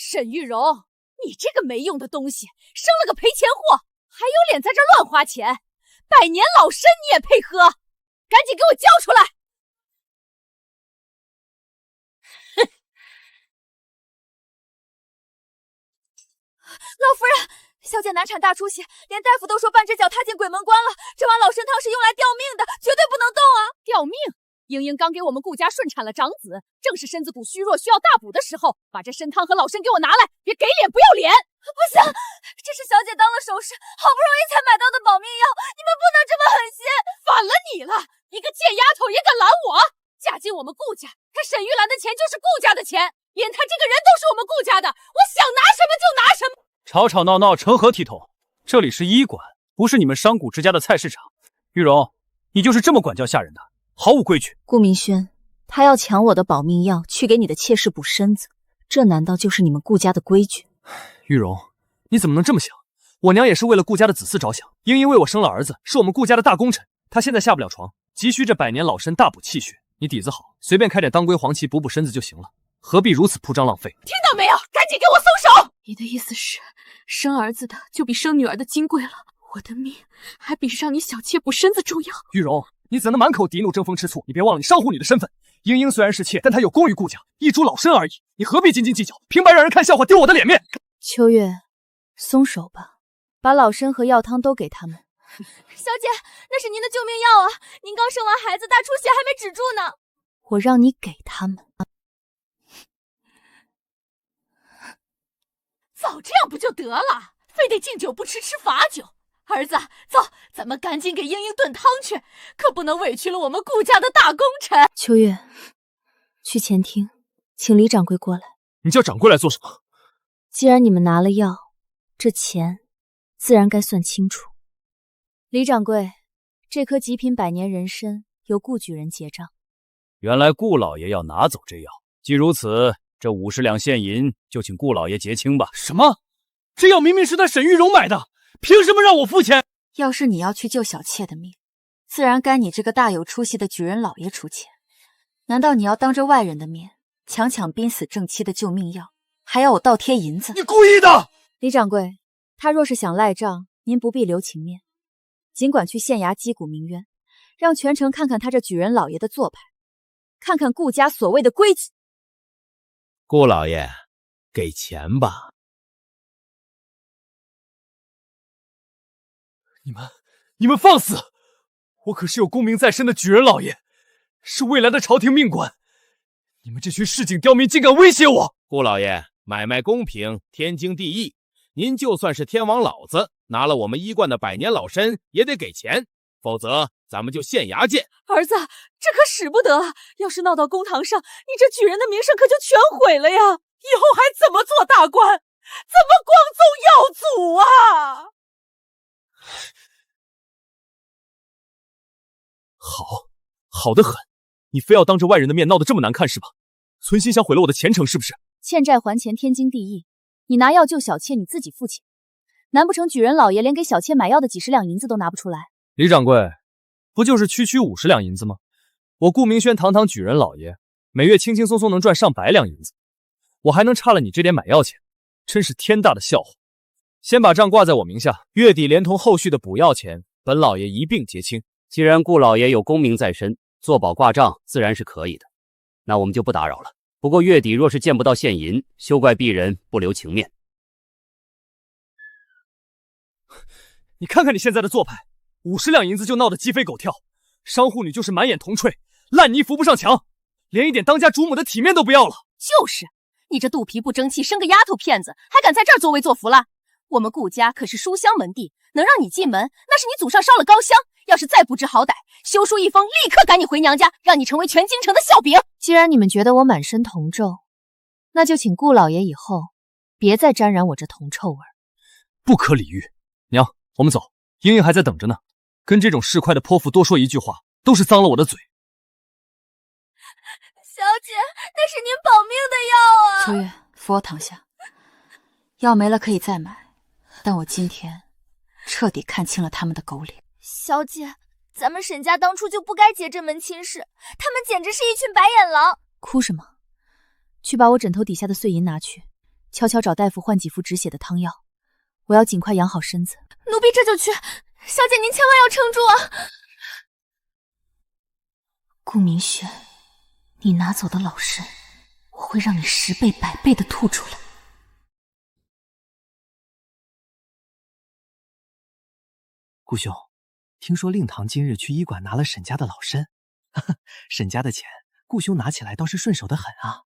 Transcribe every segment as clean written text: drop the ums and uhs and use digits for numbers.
沈玉荣，你这个没用的东西，生了个赔钱货，还有脸在这乱花钱？百年老参你也配喝？赶紧给我交出来！哼！老夫人，小姐难产大出血，连大夫都说半只脚踏进鬼门关了。这碗老参汤是用来吊命的，绝对不能动啊！吊命！英英刚给我们顾家顺产了长子，正是身子骨虚弱需要大补的时候，把这参汤和老参给我拿来，别给脸不要脸！不行，这是小姐当了首饰，好不容易才买到的保命药，你们不能这么狠心！反了你了！一个贱丫头也敢拦我！嫁进我们顾家，她沈玉兰的钱就是顾家的钱，连她这个人都是我们顾家的，我想拿什么就拿什么！吵吵闹闹成何体统？这里是医馆，不是你们商贾之家的菜市场。玉荣，你就是这么管教下人的？毫无规矩。顾明轩，他要抢我的保命药去给你的妾室补身子，这难道就是你们顾家的规矩？玉荣，你怎么能这么想？我娘也是为了顾家的子嗣着想。英英为我生了儿子，是我们顾家的大功臣，她现在下不了床，急需这百年老参大补气血。你底子好，随便开点当归黄芪补补身子就行了，何必如此铺张浪费？听到没有？赶紧给我松手！你的意思是，生儿子的就比生女儿的金贵了？我的命还比让你小妾补身子重要？玉荣，你怎能满口敌怒争风吃醋？你别忘了你上户女的身份。英英虽然是妾，但她有功于顾家，一株老参而已，你何必斤斤计较，平白让人看笑话，丢我的脸面？秋月，松手吧，把老参和药汤都给他们。小姐，那是您的救命药啊！您刚生完孩子，大出血还没止住呢。我让你给他们。早这样不就得了？非得敬酒不吃吃罚酒。儿子，走，咱们赶紧给英英炖汤去，可不能委屈了我们顾家的大功臣。秋月，去前厅，请李掌柜过来。你叫掌柜来做什么？既然你们拿了药，这钱自然该算清楚。李掌柜，这颗极品百年人参由顾举人结账。原来顾老爷要拿走这药，既如此，这50两现银就请顾老爷结清吧。什么？这药明明是他沈玉荣买的，凭什么让我付钱？要是你要去救小妾的命，自然该你这个大有出息的举人老爷出钱。难道你要当着外人的面强抢濒死正妻的救命药，还要我倒贴银子？你故意的！李掌柜，他若是想赖账，您不必留情面，尽管去县衙击鼓鸣冤，让全城看看他这举人老爷的做派，看看顾家所谓的规矩。顾老爷，给钱吧。你们放肆！我可是有功名在身的举人老爷，是未来的朝廷命官。你们这群市井刁民竟敢威胁我！顾老爷，买卖公平，天经地义。您就算是天王老子，拿了我们医馆的百年老参也得给钱，否则咱们就县衙见。儿子，这可使不得！要是闹到公堂上，你这举人的名声可就全毁了呀！以后还怎么做大官？怎么光宗耀祖啊？好得很，你非要当着外人的面闹得这么难看是吧？存心想毁了我的前程是不是？欠债还钱天经地义，你拿药救小妾你自己付钱，难不成举人老爷连给小妾买药的几十两银子都拿不出来？李掌柜，不就是区50两银子吗？我顾明轩堂堂举人老爷，每月轻轻松松能赚上百两银子，我还能差了你这点买药钱？真是天大的笑话！先把账挂在我名下，月底连同后续的补药钱，本老爷一并结清。既然顾老爷有功名在身，做保挂账自然是可以的，那我们就不打扰了。不过月底若是见不到现银，休怪鄙人不留情面。你看看你现在的做派，50两银子就闹得鸡飞狗跳，商户女就是满眼铜臭，烂泥扶不上墙，连一点当家主母的体面都不要了。就是，你这肚皮不争气，生个丫头片子，还敢在这儿作威作福了？我们顾家可是书香门第，能让你进门，那是你祖上烧了高香。要是再不知好歹，休书一封，立刻赶你回娘家，让你成为全京城的笑柄。既然你们觉得我满身铜臭，那就请顾老爷以后别再沾染我这铜臭味。不可理喻。娘，我们走，英英还在等着呢。跟这种市侩的泼妇多说一句话，都是脏了我的嘴。小姐，那是您保命的药啊！秋月，扶我躺下。药没了可以再买，但我今天彻底看清了他们的狗脸。小姐，咱们沈家当初就不该结这门亲事，他们简直是一群白眼狼。哭什么？去把我枕头底下的碎银拿去，悄悄找大夫换几副止血的汤药。我要尽快养好身子。奴婢这就去。小姐您千万要撑住啊！顾明轩，你拿走的老参，我会让你10倍100倍的吐出来。顾兄，听说令堂今日去医馆拿了沈家的老参，沈家的钱，顾兄拿起来倒是顺手的很啊。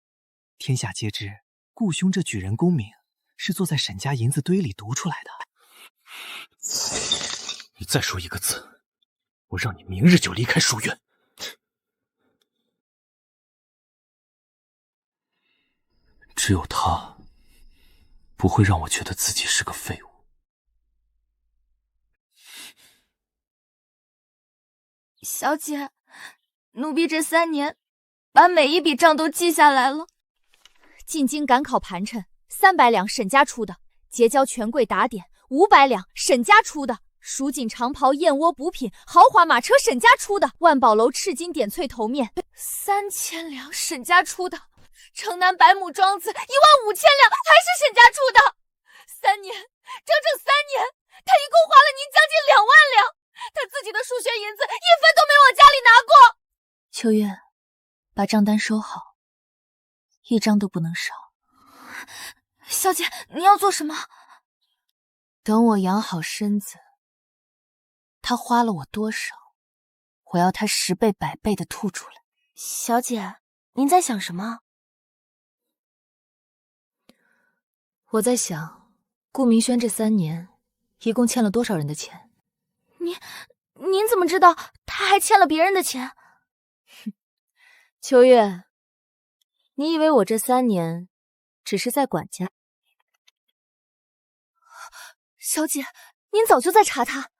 天下皆知，顾兄这举人功名是坐在沈家银子堆里读出来的。你再说一个字，我让你明日就离开书院。只有他不会让我觉得自己是个废物。小姐，奴婢这3年把每一笔账都记下来了。进京赶考盘缠300两沈家出的，结交权贵打点500两沈家出的，蜀锦长袍燕窝补品豪华马车沈家出的，万宝楼赤金点翠头面3000两沈家出的，城南百亩庄子15000两还是沈家出的。3年，整整3年，他一共花了您将近2万两，他自己的数学银子1分都没往家里拿过。秋月，把账单收好，1张都不能少。小姐，你要做什么？等我养好身子，他花了我多少，我要他10倍100倍的吐出来。小姐，您在想什么？我在想，顾明轩这3年一共欠了多少人的钱？您怎么知道他还欠了别人的钱？秋月，你以为我这3年只是在管家？小姐，您早就在查他。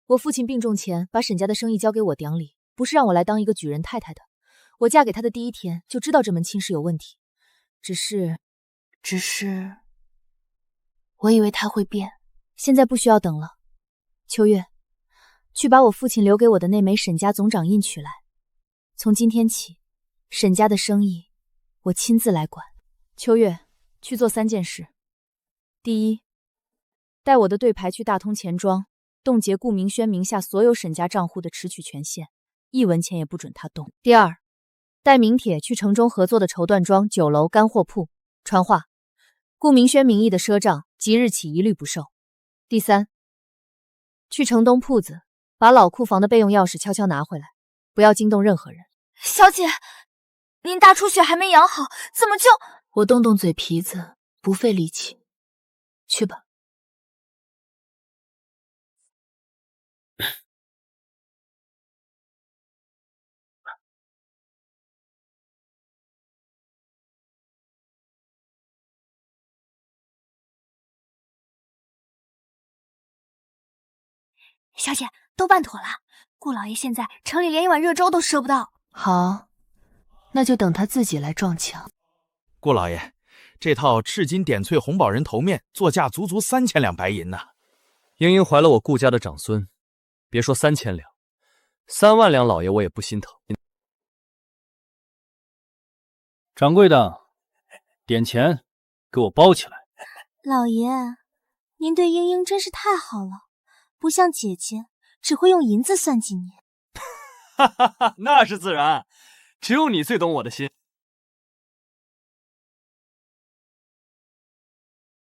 我父亲病重前把沈家的生意交给我顶理，不是让我来当一个举人太太的。我嫁给他的第1天就知道这门亲事有问题，只是我以为他会变。现在不需要等了。秋月，去把我父亲留给我的那枚沈家总掌印取来。从今天起，沈家的生意我亲自来管。秋月，去做3件事。第一，带我的对牌去大通钱庄，冻结顾明轩名下所有沈家账户的持取权限，1文钱也不准他动。第二，带名帖去城中合作的绸缎庄、酒楼、干货铺传话，顾明轩名义的赊账即日起一律不受。第三，去城东铺子把老库房的备用钥匙悄悄拿回来，不要惊动任何人。小姐，您大出血还没养好，怎么就……我动动嘴皮子，不费力气。去吧。小姐，都办妥了。顾老爷现在城里连一碗热粥都赊不到。好，那就等他自己来撞墙。顾老爷，这套赤金点翠红宝人头面作价足足3000两白银呢。英英怀了我顾家的长孙，别说3000两，3万两老爷我也不心疼。掌柜的，点钱，给我包起来。老爷，您对英英真是太好了，不像姐姐只会用银子算计你。哈哈哈，那是自然，只有你最懂我的心。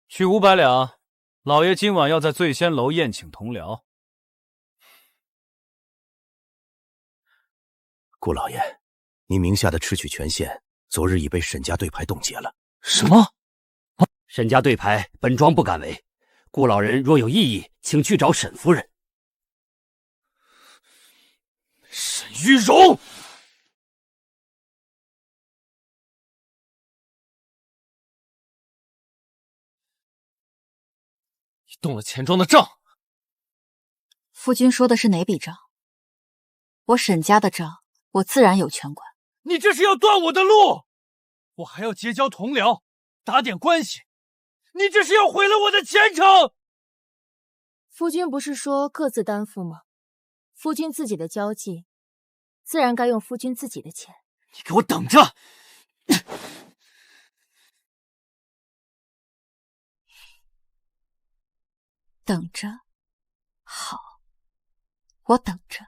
取500两，老爷今晚要在醉仙楼宴请同僚。顾老爷，您名下的持取权限昨日已被沈家对牌冻结了。什么？沈家对牌，本庄不敢违。顾老人若有异议，请去找沈夫人。沈玉荣，你动了钱庄的账。夫君说的是哪笔账？我沈家的账，我自然有权管。你这是要断我的路，我还要结交同僚，打点关系，你这是要毁了我的前程。夫君不是说各自担负吗？夫君自己的交际，自然该用夫君自己的钱。你给我等着！等着。好，我等着。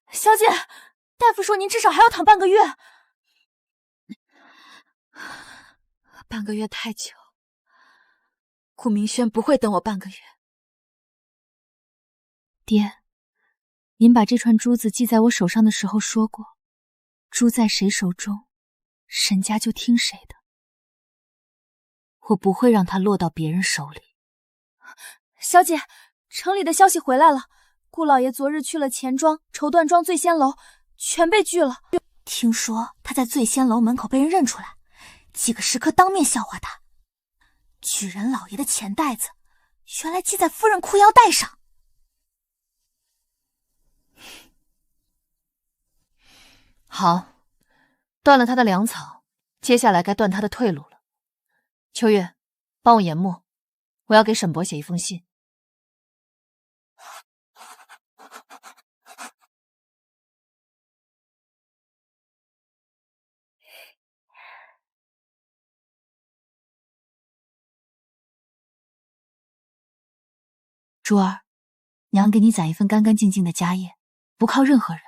小姐，大夫说您至少还要躺半个月。半个月太久，顾明轩不会等我半个月。爹，您把这串珠子系在我手上的时候说过，珠在谁手中，沈家就听谁的。我不会让它落到别人手里。小姐，城里的消息回来了，顾老爷昨日去了钱庄、绸缎庄醉仙楼，全被拒了。听说他在醉仙楼门口被人认出来，几个食客当面笑话他。举人老爷的钱袋子，原来系在夫人裤腰带上。好，断了他的粮草，接下来该断他的退路了。秋月，帮我研墨，我要给沈伯写一封信。珠儿，娘给你攒一份干干净净的家业，不靠任何人。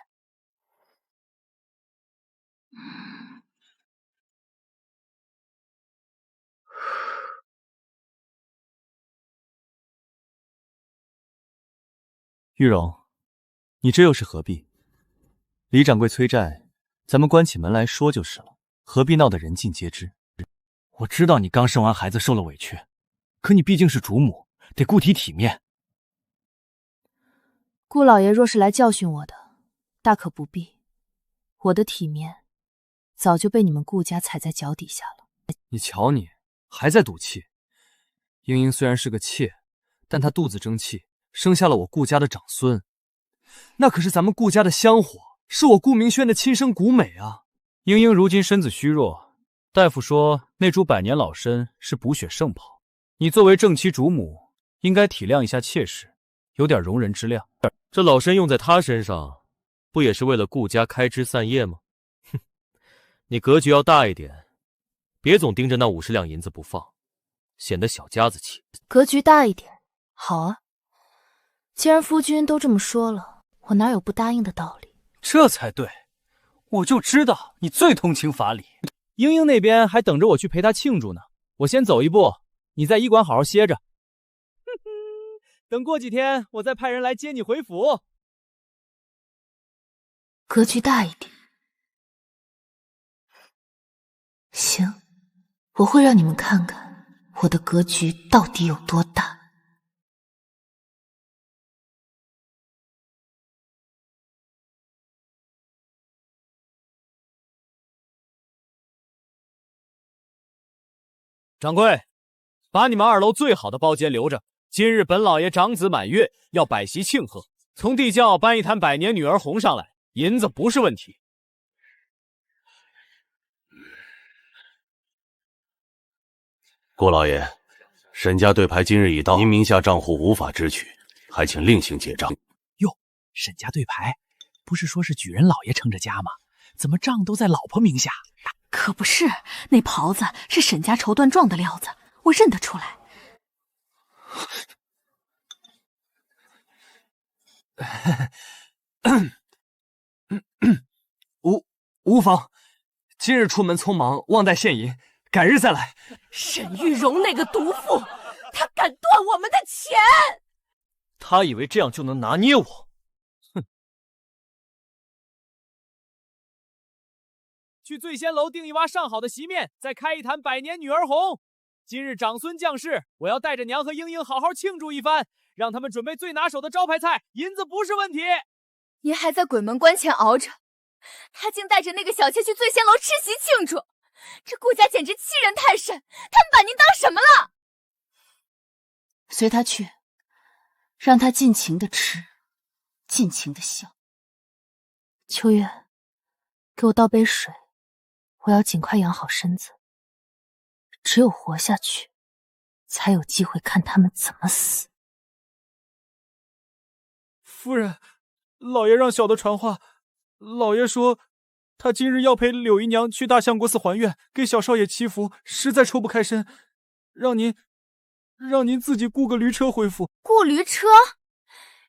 玉荣，你这又是何必？李掌柜催债，咱们关起门来说就是了，何必闹得人尽皆知？我知道你刚生完孩子受了委屈，可你毕竟是主母，得顾及体面。顾老爷若是来教训我的，大可不必。我的体面早就被你们顾家踩在脚底下了。你瞧你，还在赌气。英英虽然是个妾，但她肚子争气，生下了我顾家的长孙，那可是咱们顾家的香火，是我顾明轩的亲生骨美啊！英英如今身子虚弱，大夫说那株百年老参是补血圣宝。你作为正妻主母，应该体谅一下妾室，有点容人之量。这老参用在他身上，不也是为了顾家开枝散叶吗？哼，你格局要大一点，别总盯着那50两银子不放，显得小家子气。格局大一点，好啊。既然夫君都这么说了，我哪有不答应的道理？这才对，我就知道你最通情法理。英英那边还等着我去陪她庆祝呢，我先走一步，你在医馆好好歇着。等过几天，我再派人来接你回府。格局大一点。行，我会让你们看看我的格局到底有多大。掌柜，把你们2楼最好的包间留着。今日本老爷长子满月，要摆席庆贺，从地窖搬一坛百年女儿红上来，银子不是问题。顾老爷，沈家对牌今日已到，您名下账户无法支取，还请另行结账。哟，沈家对牌，不是说是举人老爷撑着家吗？怎么账都在老婆名下？可不是，那袍子是沈家绸缎庄的料子，我认得出来。无妨，今日出门匆忙，忘带现银，改日再来。沈玉荣那个毒妇，他敢断我们的钱！他以为这样就能拿捏我？哼！去醉仙楼订一挖上好的席面，再开一坛百年女儿红。今日长孙降世，我要带着娘和英英好好庆祝一番，让他们准备最拿手的招牌菜，银子不是问题。您还在鬼门关前熬着，他竟带着那个小妾去醉仙楼吃席庆祝，这顾家简直欺人太甚！他们把您当什么了？随他去，让他尽情的吃，尽情的笑。秋月，给我倒杯水，我要尽快养好身子。只有活下去，才有机会看他们怎么死。夫人，老爷让小的传话，老爷说他今日要陪柳姨娘去大相国寺还愿，给小少爷祈福，实在抽不开身，让您自己雇个驴车回府。雇驴车？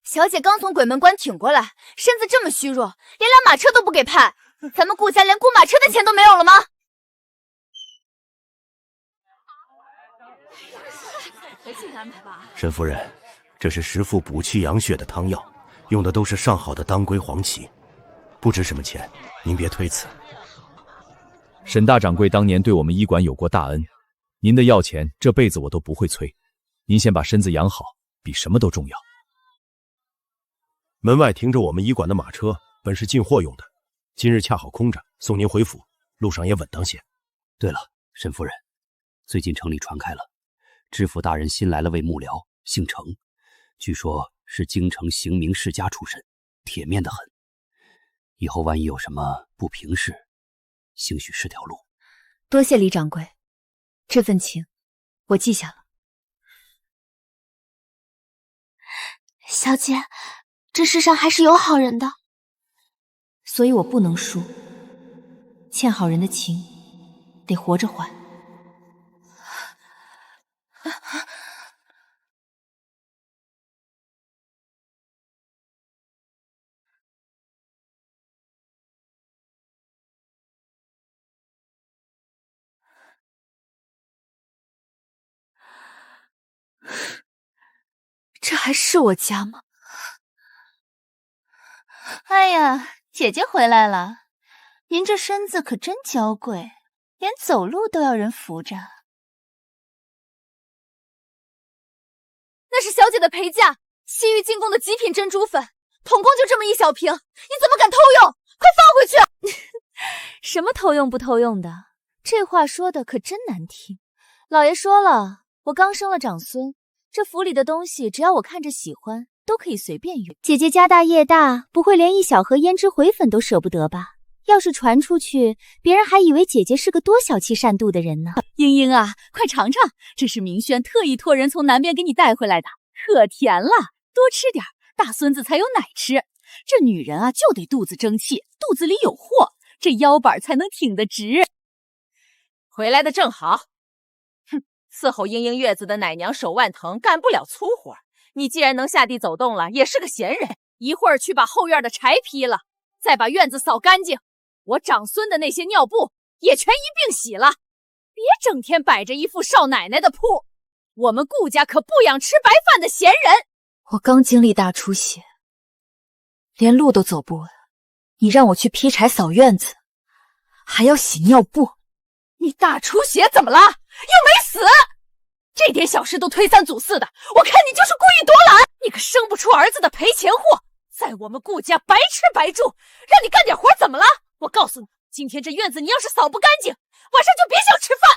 小姐刚从鬼门关挺过来，身子这么虚弱，连辆马车都不给派，咱们顾家连雇马车的钱都没有了吗？沈夫人，这是食附补气养血的汤药，用的都是上好的当归黄芪，不值什么钱，您别推辞。沈大掌柜当年对我们医馆有过大恩，您的药钱这辈子我都不会催，您先把身子养好，比什么都重要。门外停着我们医馆的马车，本是进货用的，今日恰好空着，送您回府，路上也稳当些。对了，沈夫人，最近城里传开了，知府大人新来了位幕僚，姓程，据说是京城行名世家出身，铁面的很。以后万一有什么不平事，兴许是条路。多谢李掌柜，这份情我记下了。小姐，这世上还是有好人的，所以我不能输。欠好人的情，得活着还。这还是我家吗？哎呀，姐姐回来了，您这身子可真娇贵，连走路都要人扶着。那是小姐的陪嫁，西域进贡的极品珍珠粉，统共就这么一小瓶，你怎么敢偷用？快放回去！什么偷用不偷用的？这话说的可真难听。老爷说了，我刚生了长孙，这府里的东西只要我看着喜欢，都可以随便用。姐姐家大业大，不会连一小盒胭脂回粉都舍不得吧？要是传出去，别人还以为姐姐是个多小气善妒的人呢。英英啊，快尝尝，这是明轩特意托人从南边给你带回来的，可甜了，多吃点，大孙子才有奶吃。这女人啊，就得肚子争气，肚子里有货，这腰板才能挺得直。回来的正好。哼，伺候英英月子的奶娘手腕疼，干不了粗活。你既然能下地走动了，也是个闲人，一会儿去把后院的柴劈了，再把院子扫干净。我长孙的那些尿布也全一并洗了，别整天摆着一副少奶奶的铺。我们顾家可不养吃白饭的闲人。我刚经历大出血，连路都走不稳，你让我去劈柴扫院子，还要洗尿布。你大出血怎么了？又没死，这点小事都推三阻四的，我看你就是故意躲懒。你个生不出儿子的赔钱货，在我们顾家白吃白住，让你干点活怎么了？我告诉你，今天这院子你要是扫不干净，晚上就别想吃饭。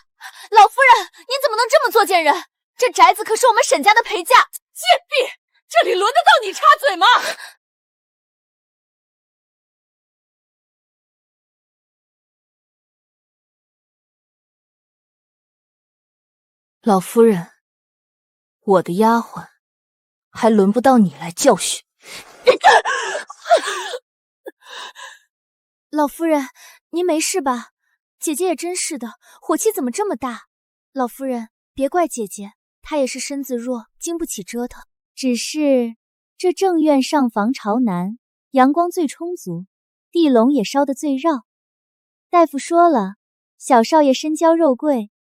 老夫人，您怎么能这么作贱人？这宅子可是我们沈家的陪嫁。贱婢，这里轮得到你插嘴吗？老夫人，我的丫鬟，还轮不到你来教训。老夫人，您没事吧？姐姐也真是的，火气怎么这么大？老夫人，别怪姐姐，她也是身子弱，经不起折腾。只是这正院上房朝南，阳光最充足，地笼也烧得最绕。大夫说了，小少爷身娇肉贵，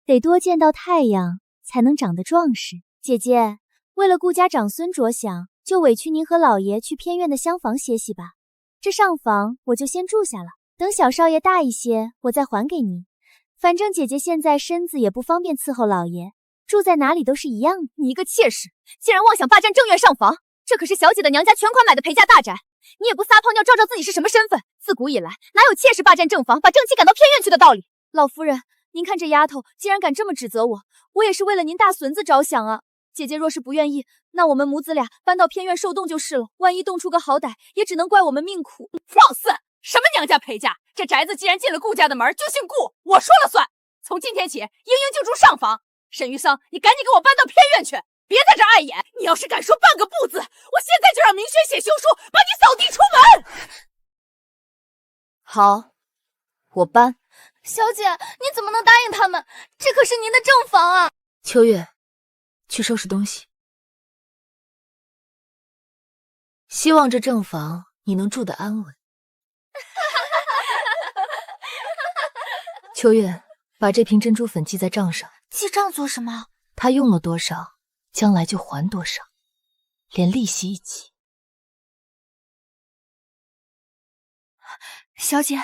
得多见到太阳才能长得壮实。姐姐，为了顾家长孙着想，就委屈您和老爷去偏院的厢房歇息吧。这上房我就先住下了，等小少爷大一些，我再还给您。反正姐姐现在身子也不方便伺候老爷，住在哪里都是一样的。你一个妾室，竟然妄想霸占正院上房，这可是小姐的娘家全款买的陪嫁大宅，你也不撒泡尿照照自己是什么身份？自古以来，哪有妾室霸占正房，把正妻赶到偏院去的道理？老夫人，您看这丫头竟然敢这么指责我，我也是为了您大孙子着想啊。姐姐若是不愿意，那我们母子俩搬到偏院受冻就是了。万一冻出个好歹，也只能怪我们命苦。放肆！什么娘家陪嫁？这宅子既然进了顾家的门，就姓顾，我说了算。从今天起，英英就住上房。沈玉桑，你赶紧给我搬到偏院去，别在这碍眼。你要是敢说半个不字，我现在就让明轩写休书，把你扫地出门。好，我搬。小姐，你怎么能答应他们？这可是您的正房啊！秋月，去收拾东西。希望这正房你能住得安稳。秋月，把这瓶珍珠粉记在账上。记账做什么？他用了多少，将来就还多少，连利息一起。小姐，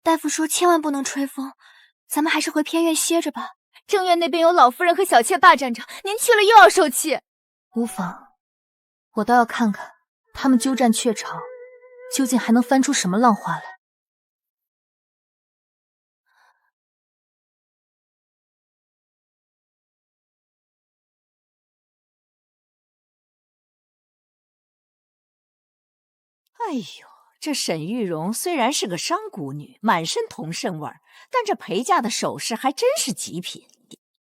大夫说千万不能吹风，咱们还是回偏院歇着吧。正院那边有老夫人和小妾霸占着，您去了又要受气。无妨，我倒要看看他们鸠占鹊巢，究竟还能翻出什么浪花来。哎呦，这沈玉荣虽然是个商贾女，满身铜肾味儿，但这陪嫁的首饰还真是极品。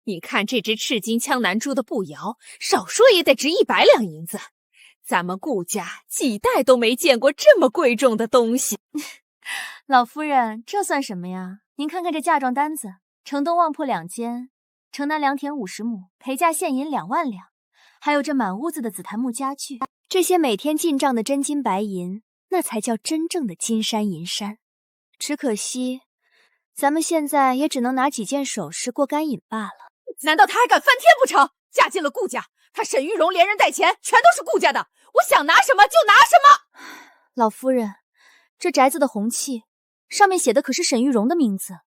你看这只赤金枪南珠的步摇，少说也得值100两银子。咱们顾家几代都没见过这么贵重的东西。老夫人，这算什么呀？您看看这嫁妆单子，城东旺铺2间，城南良田50亩，陪嫁现银2万两，还有这满屋子的紫檀木家具，这些每天进账的真金白银，那才叫真正的金山银山。只可惜，咱们现在也只能拿几件首饰过干瘾罢了。难道他还敢翻天不成？嫁进了顾家，他沈玉荣连人带钱全都是顾家的，我想拿什么就拿什么。老夫人，这宅子的红契上面写的可是沈玉荣的名字，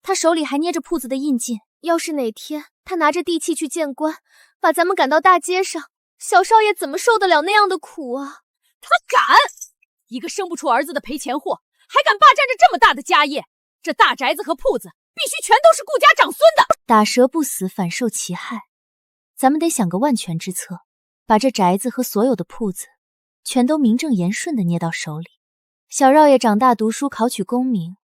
他手里还捏着铺子的印记。要是哪天他拿着地契去见官，把咱们赶到大街上，小少爷怎么受得了那样的苦啊？他敢！一个生不出儿子的赔钱货，还敢霸占着这么大的家业，这大宅子和铺子必须全都是顾家长孙的。打蛇不死，反受其害。咱们得想个万全之策，把这宅子和所有的铺子全都名正言顺的捏到手里。小少爷长大读书，考取功名，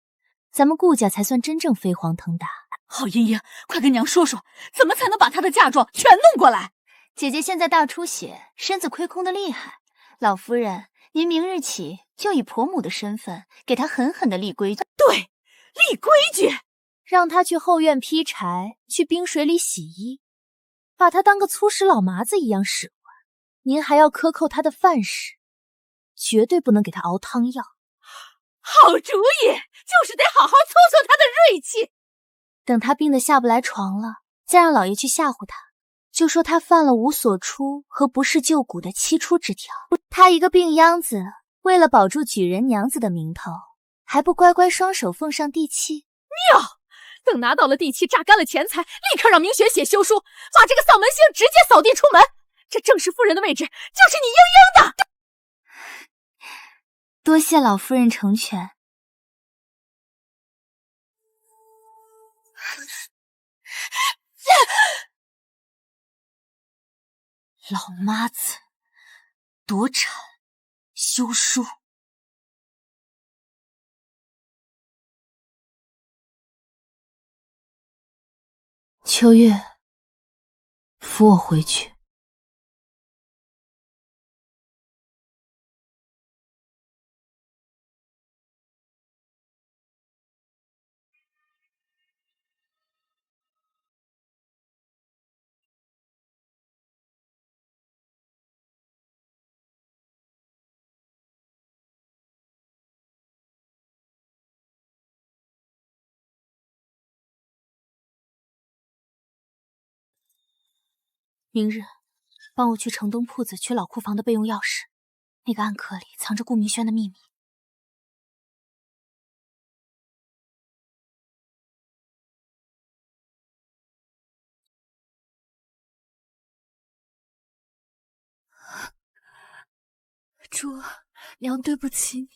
咱们顾家才算真正飞黄腾达。郝莹莹，快跟娘说说，怎么才能把她的嫁妆全弄过来？姐姐现在大出血，身子亏空的厉害。老夫人，您明日起就以婆母的身份给她狠狠的立规矩。对，立规矩。让他去后院劈柴，去冰水里洗衣，把他当个粗使老麻子一样使唤。您还要克扣他的饭食，绝对不能给他熬汤药。好主意，就是得好好挫挫他的锐气。等他病得下不来床了，再让老爷去吓唬他，就说他犯了无所出和不是救蛊的7出之条。他一个病秧子，为了保住举人娘子的名头，还不乖乖双手奉上地契？妙！等拿到了地契，榨干了钱财，立刻让明雪写休书，把这个丧门星直接扫地出门。这正室夫人的位置就是你英英的。多谢老夫人成全。老妈子，夺产，休书。秋月，扶我回去。明日，帮我去城东铺子取老库房的备用钥匙，那个暗壳里藏着顾明轩的秘密。珠儿，娘对不起你，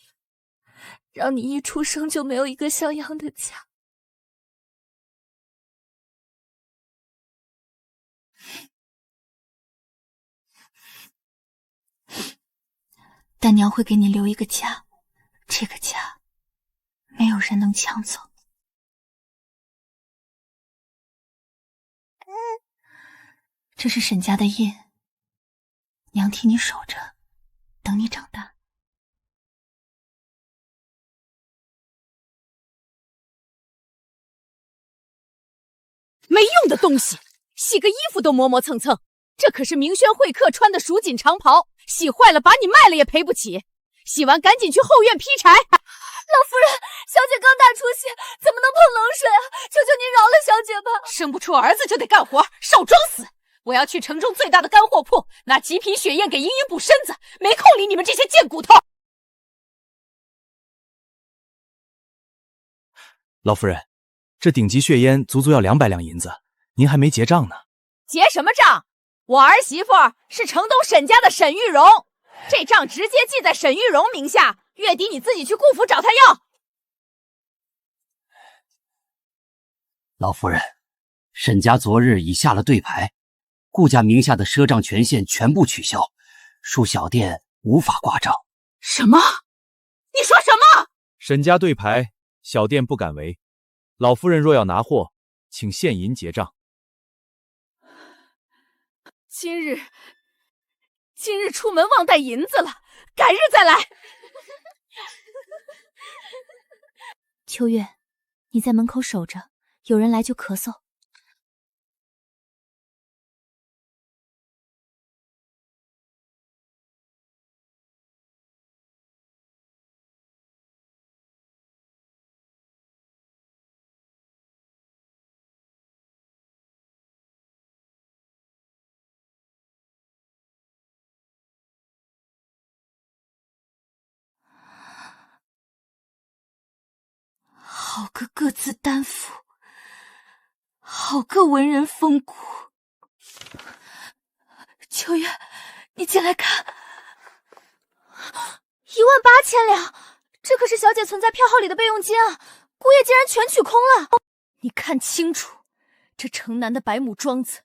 让你一出生就没有一个像样的家。但娘会给你留一个家，这个家没有人能抢走。这是沈家的印，娘替你守着，等你长大。没用的东西，洗个衣服都磨磨蹭蹭。这可是明轩会客穿的蜀锦长袍，洗坏了把你卖了也赔不起。洗完赶紧去后院劈柴。老夫人，小姐刚大出血，怎么能碰冷水啊？求求您饶了小姐吧！生不出儿子就得干活，少装死！我要去城中最大的干货铺拿极品血燕给莹莹补身子，没空理你们这些贱骨头。老夫人，这顶级血烟足足要200两银子，您还没结账呢。结什么账？我儿媳妇是城东沈家的沈玉荣，这账直接记在沈玉荣名下，月底你自己去顾府找他要。老夫人，沈家昨日已下了对牌，顾家名下的赊账权限全部取消，恕小店无法挂账。什么？你说什么？沈家对牌，小店不敢违。老夫人若要拿货，请现银结账。今日出门忘带银子了，改日再来。秋月，你在门口守着，有人来就咳嗽。好个各自担负，好个文人风骨。秋月，你进来看，18000两，这可是小姐存在票号里的备用金啊！姑爷竟然全取空了。你看清楚，这城南的百亩庄子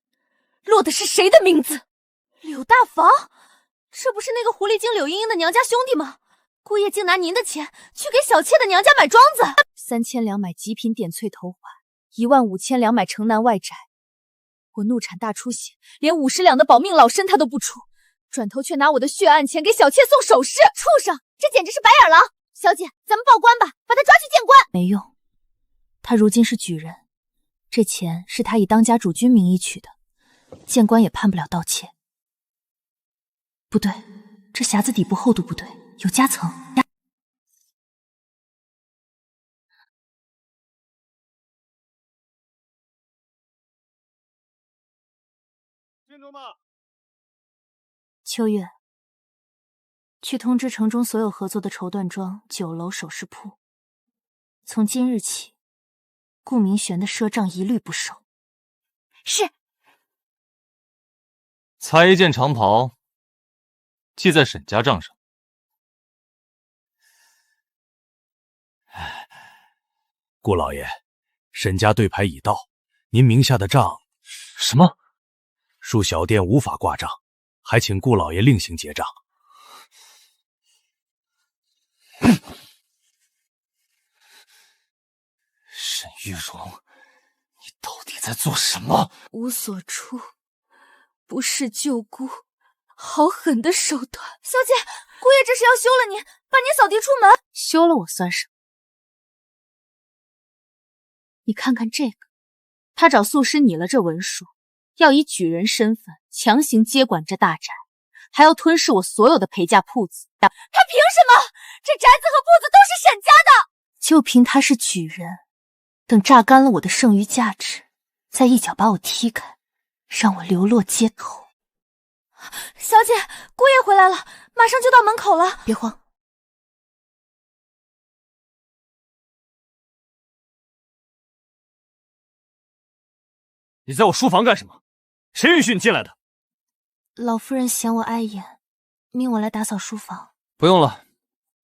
落的是谁的名字？柳大房，这不是那个狐狸精柳茵茵的娘家兄弟吗？姑爷竟拿您的钱去给小妾的娘家买庄子，3000两买极品点翠头环，15000两买城南外宅。我怒产大出血，连50两的保命老参他都不出，转头却拿我的血案钱给小妾送首饰。畜生，这简直是白眼狼！小姐，咱们报官吧，把他抓去见官。没用，他如今是举人，这钱是他以当家主君名义取的，见官也判不了盗窃。不对，这匣子底部厚度不对，有夹层。进住吗？秋月，去通知城中所有合作的绸缎庄、酒楼、首饰铺，从今日起，顾明玄的赊账一律不收。是。裁一件长袍，记在沈家账上。顾老爷，沈家对牌已到，您名下的账……什么？恕小店无法挂账，还请顾老爷另行结账。沈玉荣，你到底在做什么？无所出，不是救姑，好狠的手段！小姐，姑爷这是要休了您，把您扫地出门。休了我算什么？你看看这个，他找素师拟了这文书，要以举人身份强行接管这大宅，还要吞噬我所有的陪嫁铺子。他凭什么？这宅子和铺子都是沈家的，就凭他是举人。等榨干了我的剩余价值，再一脚把我踢开，让我流落街头。小姐，姑爷回来了，马上就到门口了，别慌。你在我书房干什么？谁允许你进来的？老夫人嫌我碍眼，命我来打扫书房。不用了，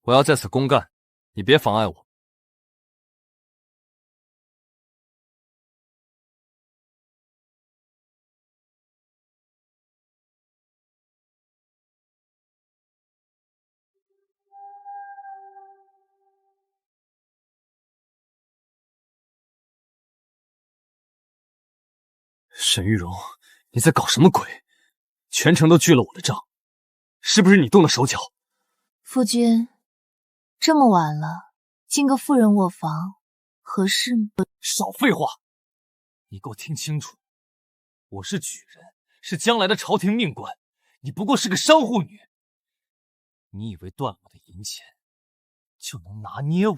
我要在此公干，你别妨碍我。沈玉荣，你在搞什么鬼？全城都拒了我的账，是不是你动的手脚？夫君，这么晚了，进个妇人卧房合适吗？少废话！你给我听清楚，我是举人，是将来的朝廷命官，你不过是个商户女。你以为断我的银钱就能拿捏我？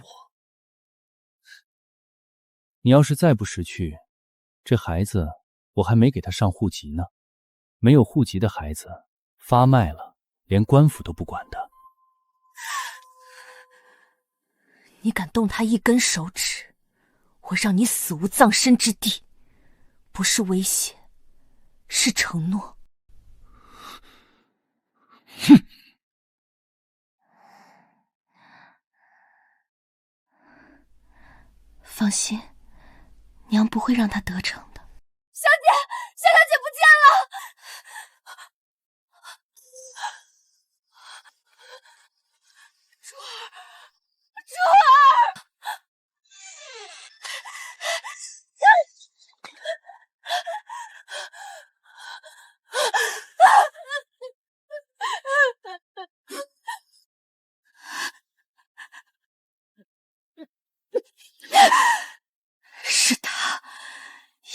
你要是再不识趣，这孩子我还没给他上户籍呢。没有户籍的孩子，发卖了，连官府都不管的。你敢动他一根手指，我让你死无葬身之地！不是威胁，是承诺。哼！放心，娘不会让他得逞的。小姐，小姐不见了！珠儿，是他，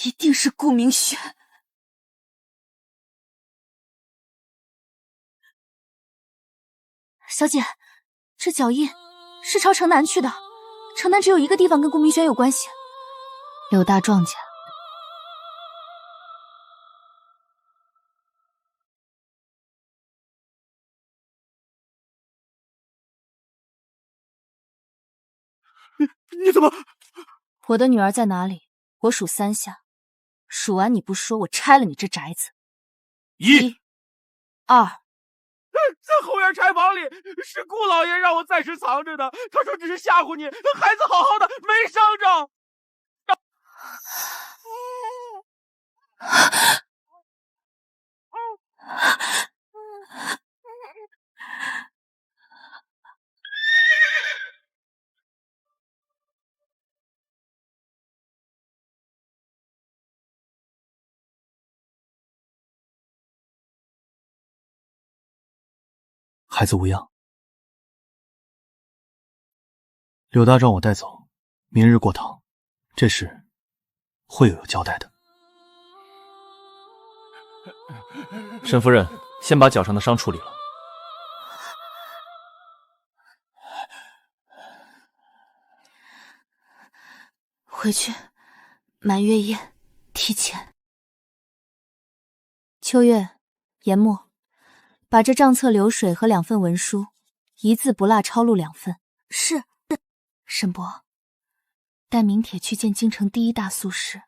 一定是顾明轩。小姐，这脚印是朝城南去的，城南只有一个地方跟顾明轩有关系，柳大庄家。你怎么？我的女儿在哪里？我数3下，数完你不说，我拆了你这宅子。1、2。在后院柴房里，是顾老爷让我暂时藏着的。他说只是吓唬你，孩子好好的，没伤着。孩子无恙，柳大让我带走，明日过堂，这事会有交代的。沈夫人，先把脚上的伤处理了。回去，满月宴提前。秋月、研墨，把这账册流水和2份文书，一字不落抄录2份。是。沈伯，带明铁去见京城第1大宿士，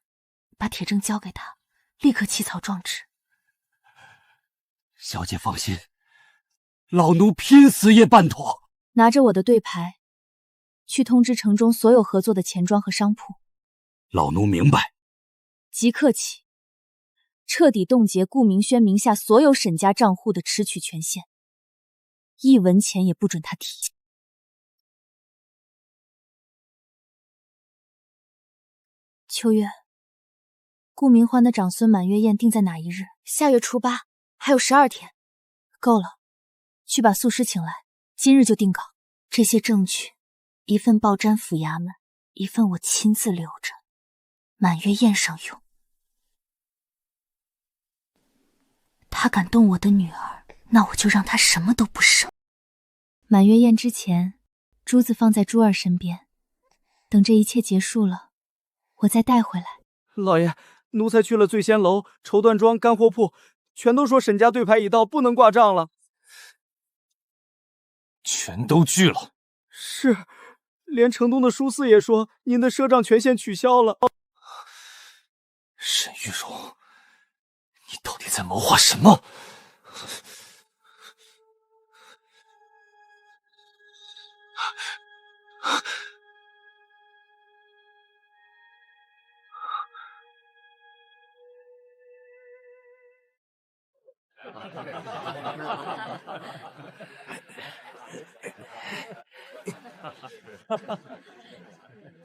把铁证交给他，立刻起草状纸。小姐放心，老奴拼死也办妥。拿着我的对牌，去通知城中所有合作的钱庄和商铺。老奴明白。即刻起，彻底冻结顾明轩名下所有沈家账户的持取权限，1文钱也不准他提。秋月，顾明欢的长孙满月宴定在哪一日？下月初8，还有12天。够了，去把宿师请来，今日就定稿。这些证据，一份报瞻府衙门，一份我亲自留着，满月宴上用。他敢动我的女儿，那我就让他什么都不剩。满月宴之前，珠子放在珠儿身边，等这一切结束了，我再带回来。老爷，奴才去了醉仙楼、绸缎庄、干货铺，全都说沈家对牌已到，不能挂账了。全都拒了。是，连城东的书肆也说您的赊账权限取消了。沈玉荣，你到底在谋划什么？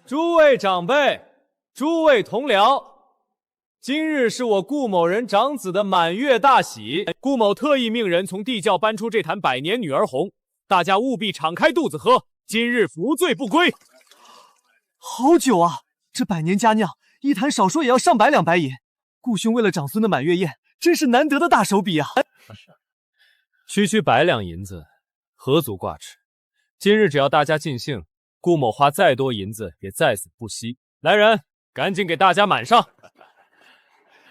诸位长辈，诸位同僚，今日是我顾某人长子的满月大喜，顾某特意命人从地窖搬出这坛百年女儿红，大家务必敞开肚子喝，今日福醉不归。好酒啊！这百年佳酿一坛少说也要上百两白银。顾兄为了长孙的满月宴，真是难得的大手笔啊！区区100两银子，何足挂齿？今日只要大家尽兴，顾某花再多银子也在所不惜。来人，赶紧给大家满上！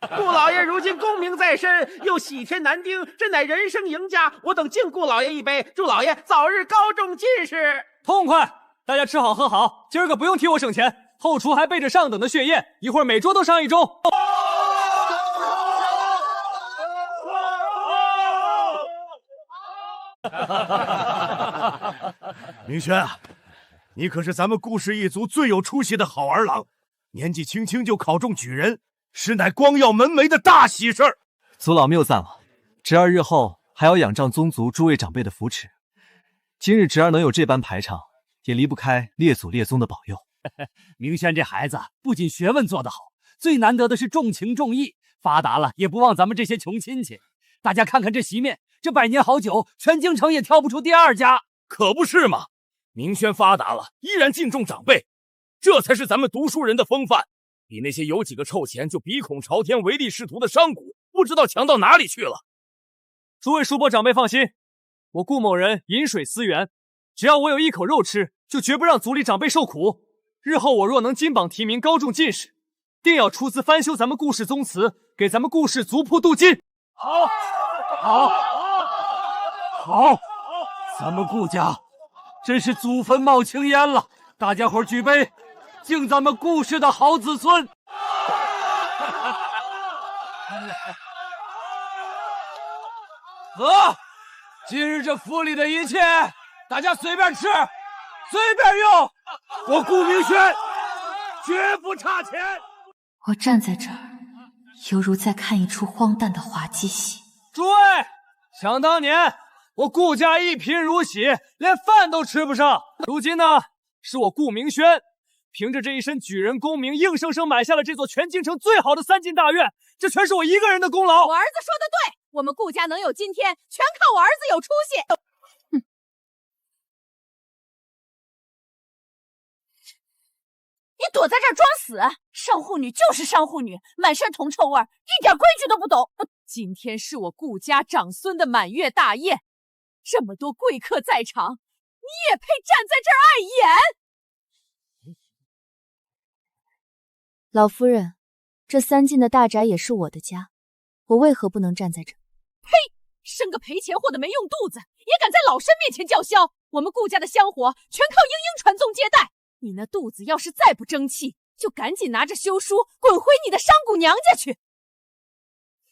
顾老爷如今功名在身，又喜天男丁，真乃人生赢家。我等敬顾老爷一杯，祝老爷早日高中进士。痛快！大家吃好喝好，今儿个不用替我省钱，后厨还备着上等的血宴，一会儿每桌都上1盅。明轩啊，你可是咱们顾氏一族最有出息的好儿郎，年纪轻轻就考中举人，实乃光耀门楣的大喜事儿。族老谬赞了，侄儿日后还要仰仗宗族诸位长辈的扶持。今日侄儿能有这般排场，也离不开列祖列宗的保佑。明轩这孩子不仅学问做得好，最难得的是重情重义，发达了也不忘咱们这些穷亲戚。大家看看这席面，这100年好酒，全京城也挑不出第2家。可不是嘛！明轩发达了，依然敬重长辈，这才是咱们读书人的风范。比那些有几个臭钱就鼻孔朝天唯利是图的商贾，不知道强到哪里去了。诸位叔伯长辈放心，我顾某人饮水思源，只要我有一口肉吃，就绝不让族里长辈受苦。日后我若能金榜题名，高中进士，定要出资翻修咱们顾氏宗祠，给咱们顾氏族谱镀金。好，咱们顾家真是祖坟冒青烟了！大家伙举杯，敬咱们顾氏的好子孙。今日这府里的一切，大家随便吃，随便用，我顾明轩绝不差钱。我站在这儿，犹如在看一出荒诞的滑稽戏。诸位，想当年我顾家一贫如洗，连饭都吃不上。如今呢，是我顾明轩凭着这一身举人功名，硬生生买下了这座全京城最好的3进大院，这全是我一个人的功劳。我儿子说的对，我们顾家能有今天，全靠我儿子有出息。你躲在这儿装死，上户女就是上户女，满身铜臭味，一点规矩都不懂。今天是我顾家长孙的满月大宴，这么多贵客在场，你也配站在这儿碍眼？老夫人，这3进的大宅也是我的家，我为何不能站在这？呸！生个赔钱货的没用肚子，也敢在老身面前叫嚣！我们顾家的香火全靠英英传宗接代。你那肚子要是再不争气，就赶紧拿着休书滚回你的商贾娘家去！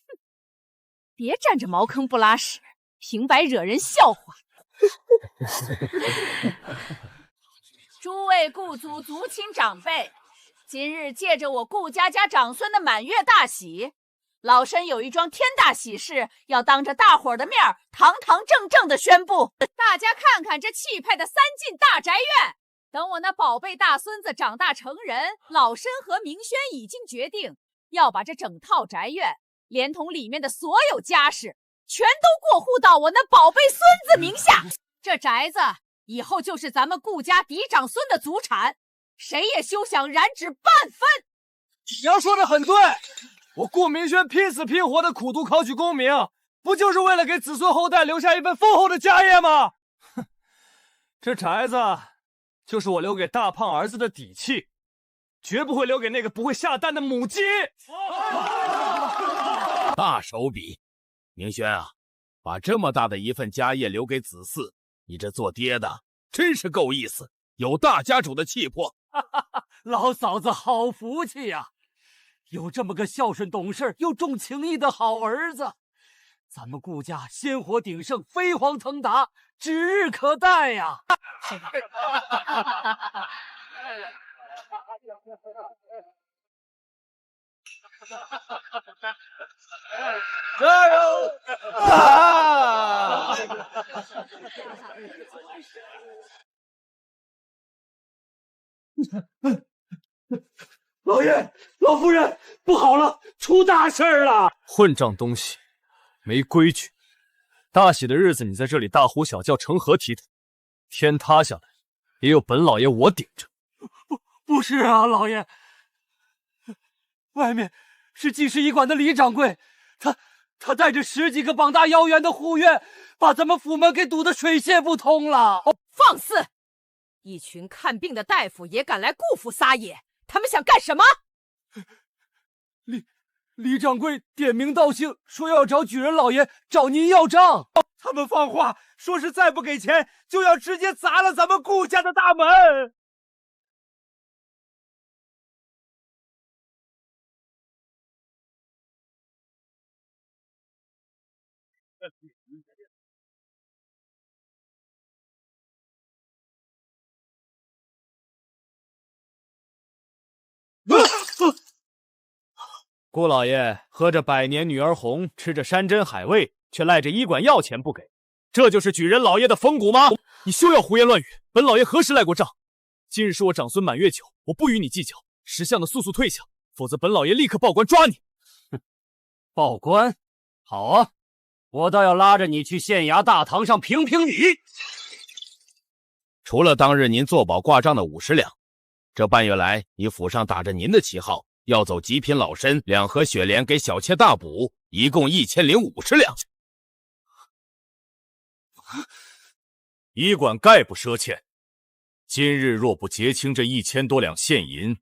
哼，别站着茅坑不拉屎，平白惹人笑话。诸位顾族族亲长辈，今日借着我顾家长孙的满月大喜，老身有一桩天大喜事，要当着大伙儿的面堂堂正正的宣布。大家看看这气派的3进大宅院。等我那宝贝大孙子长大成人，老身和明轩已经决定要把这整套宅院连同里面的所有家事全都过户到我那宝贝孙子名下。这宅子以后就是咱们顾家嫡长孙的祖产，谁也休想染指半分。娘说的很对，我顾明轩拼死拼活的苦读考取功名，不就是为了给子孙后代留下一份丰厚的家业吗？哼，这宅子就是我留给大胖儿子的底气，绝不会留给那个不会下蛋的母鸡。大手笔，明轩啊，把这么大的一份家业留给子嗣，你这做爹的真是够意思，有大家主的气魄。老嫂子好福气呀，有这么个孝顺懂事又重情义的好儿子，咱们顾家鲜活鼎盛，飞黄腾达，指日可待呀！加油！啊！老爷、老夫人，不好了，出大事了！混账东西，没规矩！大喜的日子，你在这里大呼小叫，成何体统？天塌下来，也有本老爷我顶着。不是啊，老爷，外面是济世医馆的李掌柜，他带着10几个膀大腰圆的护院，把咱们府门给堵得水泄不通了。放肆！一群看病的大夫也敢来顾府撒野，他们想干什么？李掌柜点名道姓，说要找举人老爷找您要账。他们放话说是再不给钱，就要直接砸了咱们顾家的大门。顾老爷喝着百年女儿红，吃着山珍海味，却赖着医馆要钱不给，这就是举人老爷的风骨吗？你休要胡言乱语！本老爷何时赖过账？今日是我长孙满月酒，我不与你计较，识相的速速退下，否则本老爷立刻报官抓你。哼，报官？好啊，我倒要拉着你去县衙大堂上评评理。除了当日您做保挂账的50两，这半月来你府上打着您的旗号，要走极品老参2盒雪莲给小妾大补，一共1050两。医馆概不赊欠，今日若不结清这1000多两现银，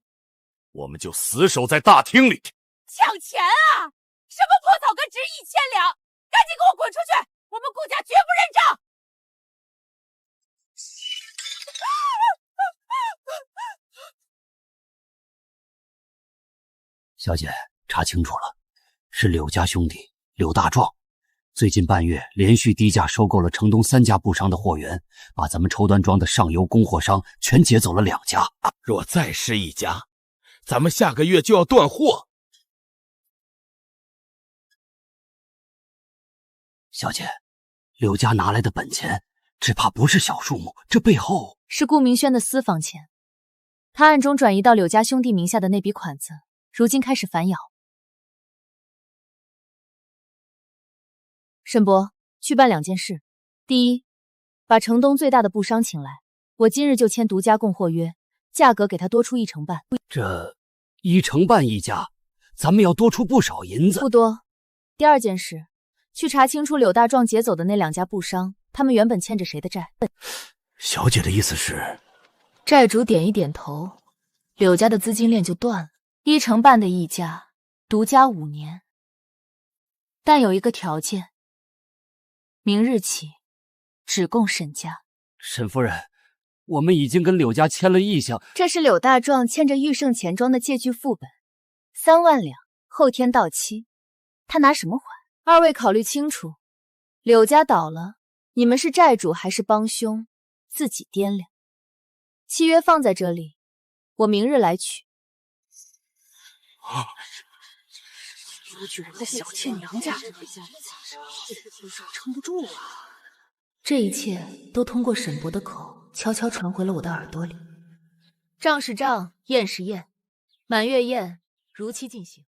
我们就死守在大厅里。抢钱啊！什么破草根值1000两？赶紧给我滚出去！我们顾家绝不认账！小姐，查清楚了，是柳家兄弟柳大壮，最近半月连续低价收购了城东3家布商的货源，把咱们绸缎庄的上游供货商全劫走了2家。若再失一家，咱们下个月就要断货。小姐，柳家拿来的本钱只怕不是小数目，这背后是顾明轩的私房钱，他暗中转移到柳家兄弟名下的那笔款子，如今开始反咬。沈伯，去办2件事。第一，把城东最大的布商请来，我今日就签独家供货约，价格给他多出1成半。这1成半一家，咱们要多出不少银子。不多。第2件事，去查清楚柳大壮劫走的那2家布商，他们原本欠着谁的债。小姐的意思是？债主点一点头，柳家的资金链就断了。1成半的一家，独家5年，但有一个条件，明日起只供沈家。沈夫人，我们已经跟柳家签了意向。这是柳大壮欠着玉盛钱庄的借据副本，3万两，后天到期，他拿什么还？2位考虑清楚，柳家倒了，你们是债主还是帮凶，自己掂量。契约放在这里，我明日来取。有举人的小妾娘家，撑不住了。这一切都通过沈伯的口悄悄传回了我的耳朵里。账是账，宴是宴，满月宴如期进行。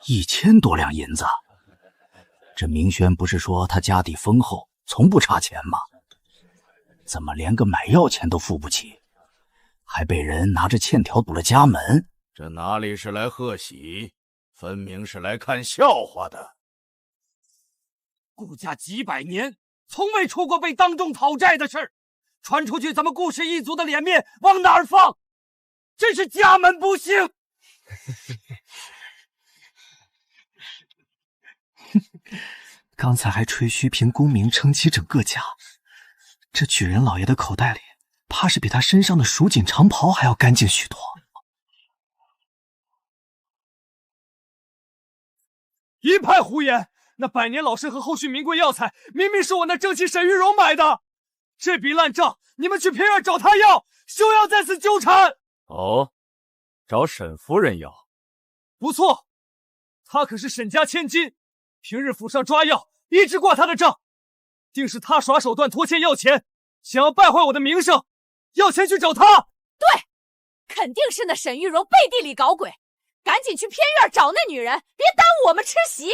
1000多两银子，这明轩不是说他家底丰厚，从不差钱吗？怎么连个买药钱都付不起，还被人拿着欠条堵了家门？这哪里是来贺喜，分明是来看笑话的。顾家几百年从未出过被当众讨债的事儿，传出去咱们顾氏一族的脸面往哪儿放？真是家门不幸。刚才还吹嘘凭功名撑起整个家，这举人老爷的口袋里怕是比他身上的蜀锦长袍还要干净许多。一派胡言！那百年老参和后续名贵药材，明明是我那正妻沈玉荣买的。这笔烂账，你们去偏院找他要，休要在此纠缠。哦，找沈夫人要？不错，他可是沈家千金，平日府上抓药一直挂他的账，定是他耍手段拖欠要钱，想要败坏我的名声，要钱去找他。对，肯定是那沈玉荣背地里搞鬼。赶紧去偏院找那女人，别耽误我们吃席。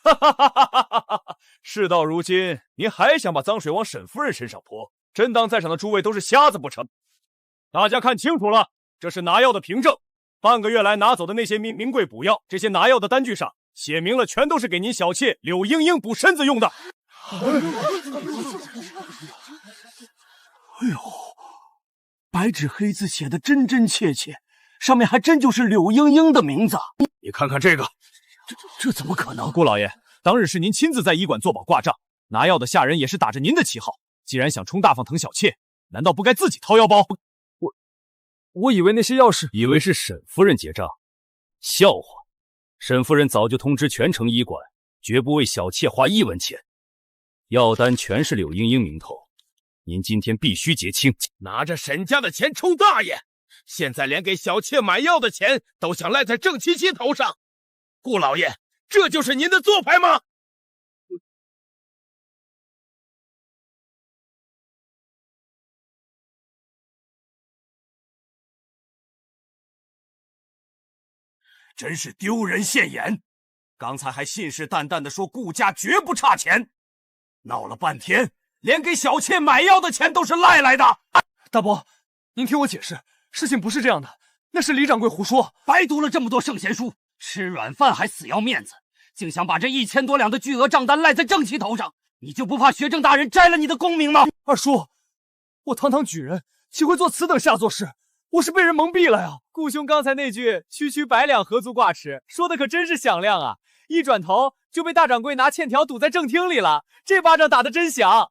哈哈哈哈哈哈！事到如今，您还想把脏水往沈夫人身上泼？真当在场的诸位都是瞎子不成？大家看清楚了，这是拿药的凭证。半个月来拿走的那些名贵补药，这些拿药的单据上写明了，全都是给您小妾柳莺莺补身子用的。哎呦，白纸黑字写的真真切切，上面还真就是柳莺莺的名字。你看看这个，这怎么可能？顾老爷，当日是您亲自在医馆做保挂账，拿药的下人也是打着您的旗号。既然想充大方疼小妾，难道不该自己掏腰包？我以为那些药是，以为是沈夫人结账，笑话！沈夫人早就通知全城医馆，绝不为小妾花1文钱。药单全是柳莺莺名头，您今天必须结清。拿着沈家的钱充大爷，现在连给小妾买药的钱都想赖在郑七七头上。顾老爷，这就是您的做派吗？真是丢人现眼！刚才还信誓旦旦地说顾家绝不差钱，闹了半天，连给小妾买药的钱都是赖来的。大伯，您听我解释，事情不是这样的，那是李掌柜胡说。白读了这么多圣贤书，吃软饭还死要面子，竟想把这1000多两的巨额账单赖在郑七头上，你就不怕学政大人摘了你的功名吗？二叔，我堂堂举人，岂会做此等下作事？我是被人蒙蔽了呀！顾兄刚才那句“区区100两何足挂齿”说的可真是响亮啊！一转头就被大掌柜拿欠条堵在正厅里了，这巴掌打得真响。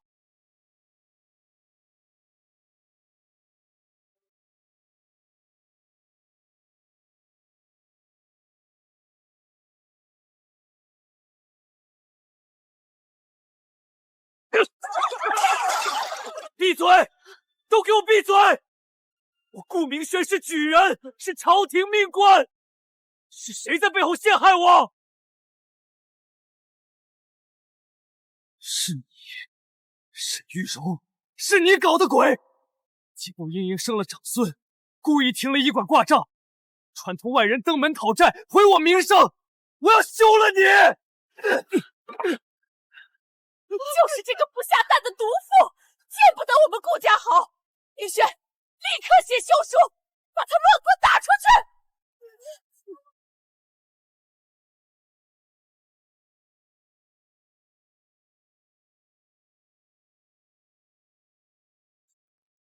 闭嘴！都给我闭嘴！我顾明轩是举人，是朝廷命官，是谁在背后陷害我？是你，沈玉荣，是你搞的鬼！继顾莺莺生了长孙，故意停了医馆挂账，串通外人登门讨债，毁我名声！我要休了你！就是这个不下蛋的毒妇，见不得我们顾家好！明轩，立刻写休书，把他乱棍打出去！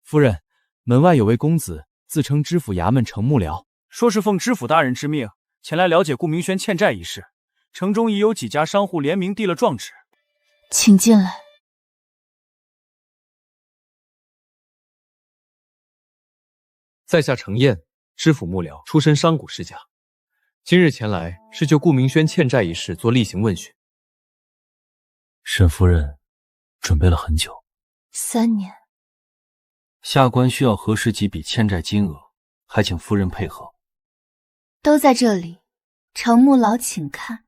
夫人，门外有位公子，自称知府衙门程幕僚，说是奉知府大人之命前来了解顾明轩欠债一事。城中已有几家商户联名递了状纸，请进来。在下程燕，知府幕僚，出身商贾世家，今日前来是就顾明轩欠债一事做例行问询。沈夫人准备了很久，3年。下官需要核实几笔欠债金额，还请夫人配合。都在这里，程幕僚请看。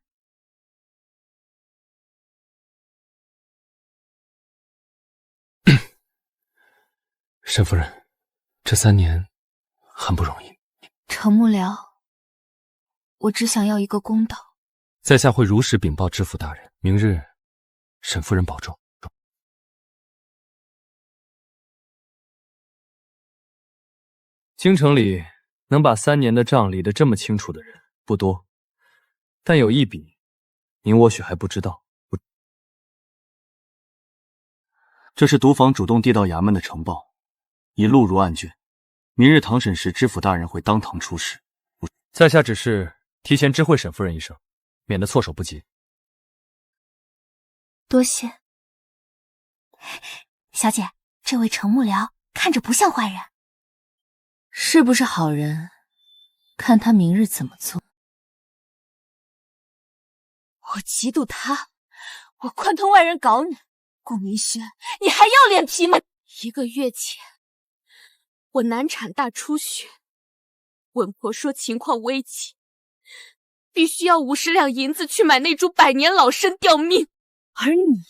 沈夫人，这3年很不容易。程幕僚，我只想要一个公道。在下会如实禀报知府大人。明日，沈夫人保重。京城里能把3年的账理得这么清楚的人不多，但有一笔，您或许还不知道。这是毒房主动递到衙门的呈报，已录入案卷。明日堂审时，知府大人会当堂出示。在下只是提前知会沈夫人一声，免得措手不及。多谢。小姐，这位程幕僚看着不像坏人。是不是好人，看他明日怎么做。我嫉妒他，我贯通外人搞你，顾明轩，你还要脸皮吗？1个月前，我难产大出血，稳婆说情况危急，必须要50两银子去买那株100年老参吊命，而你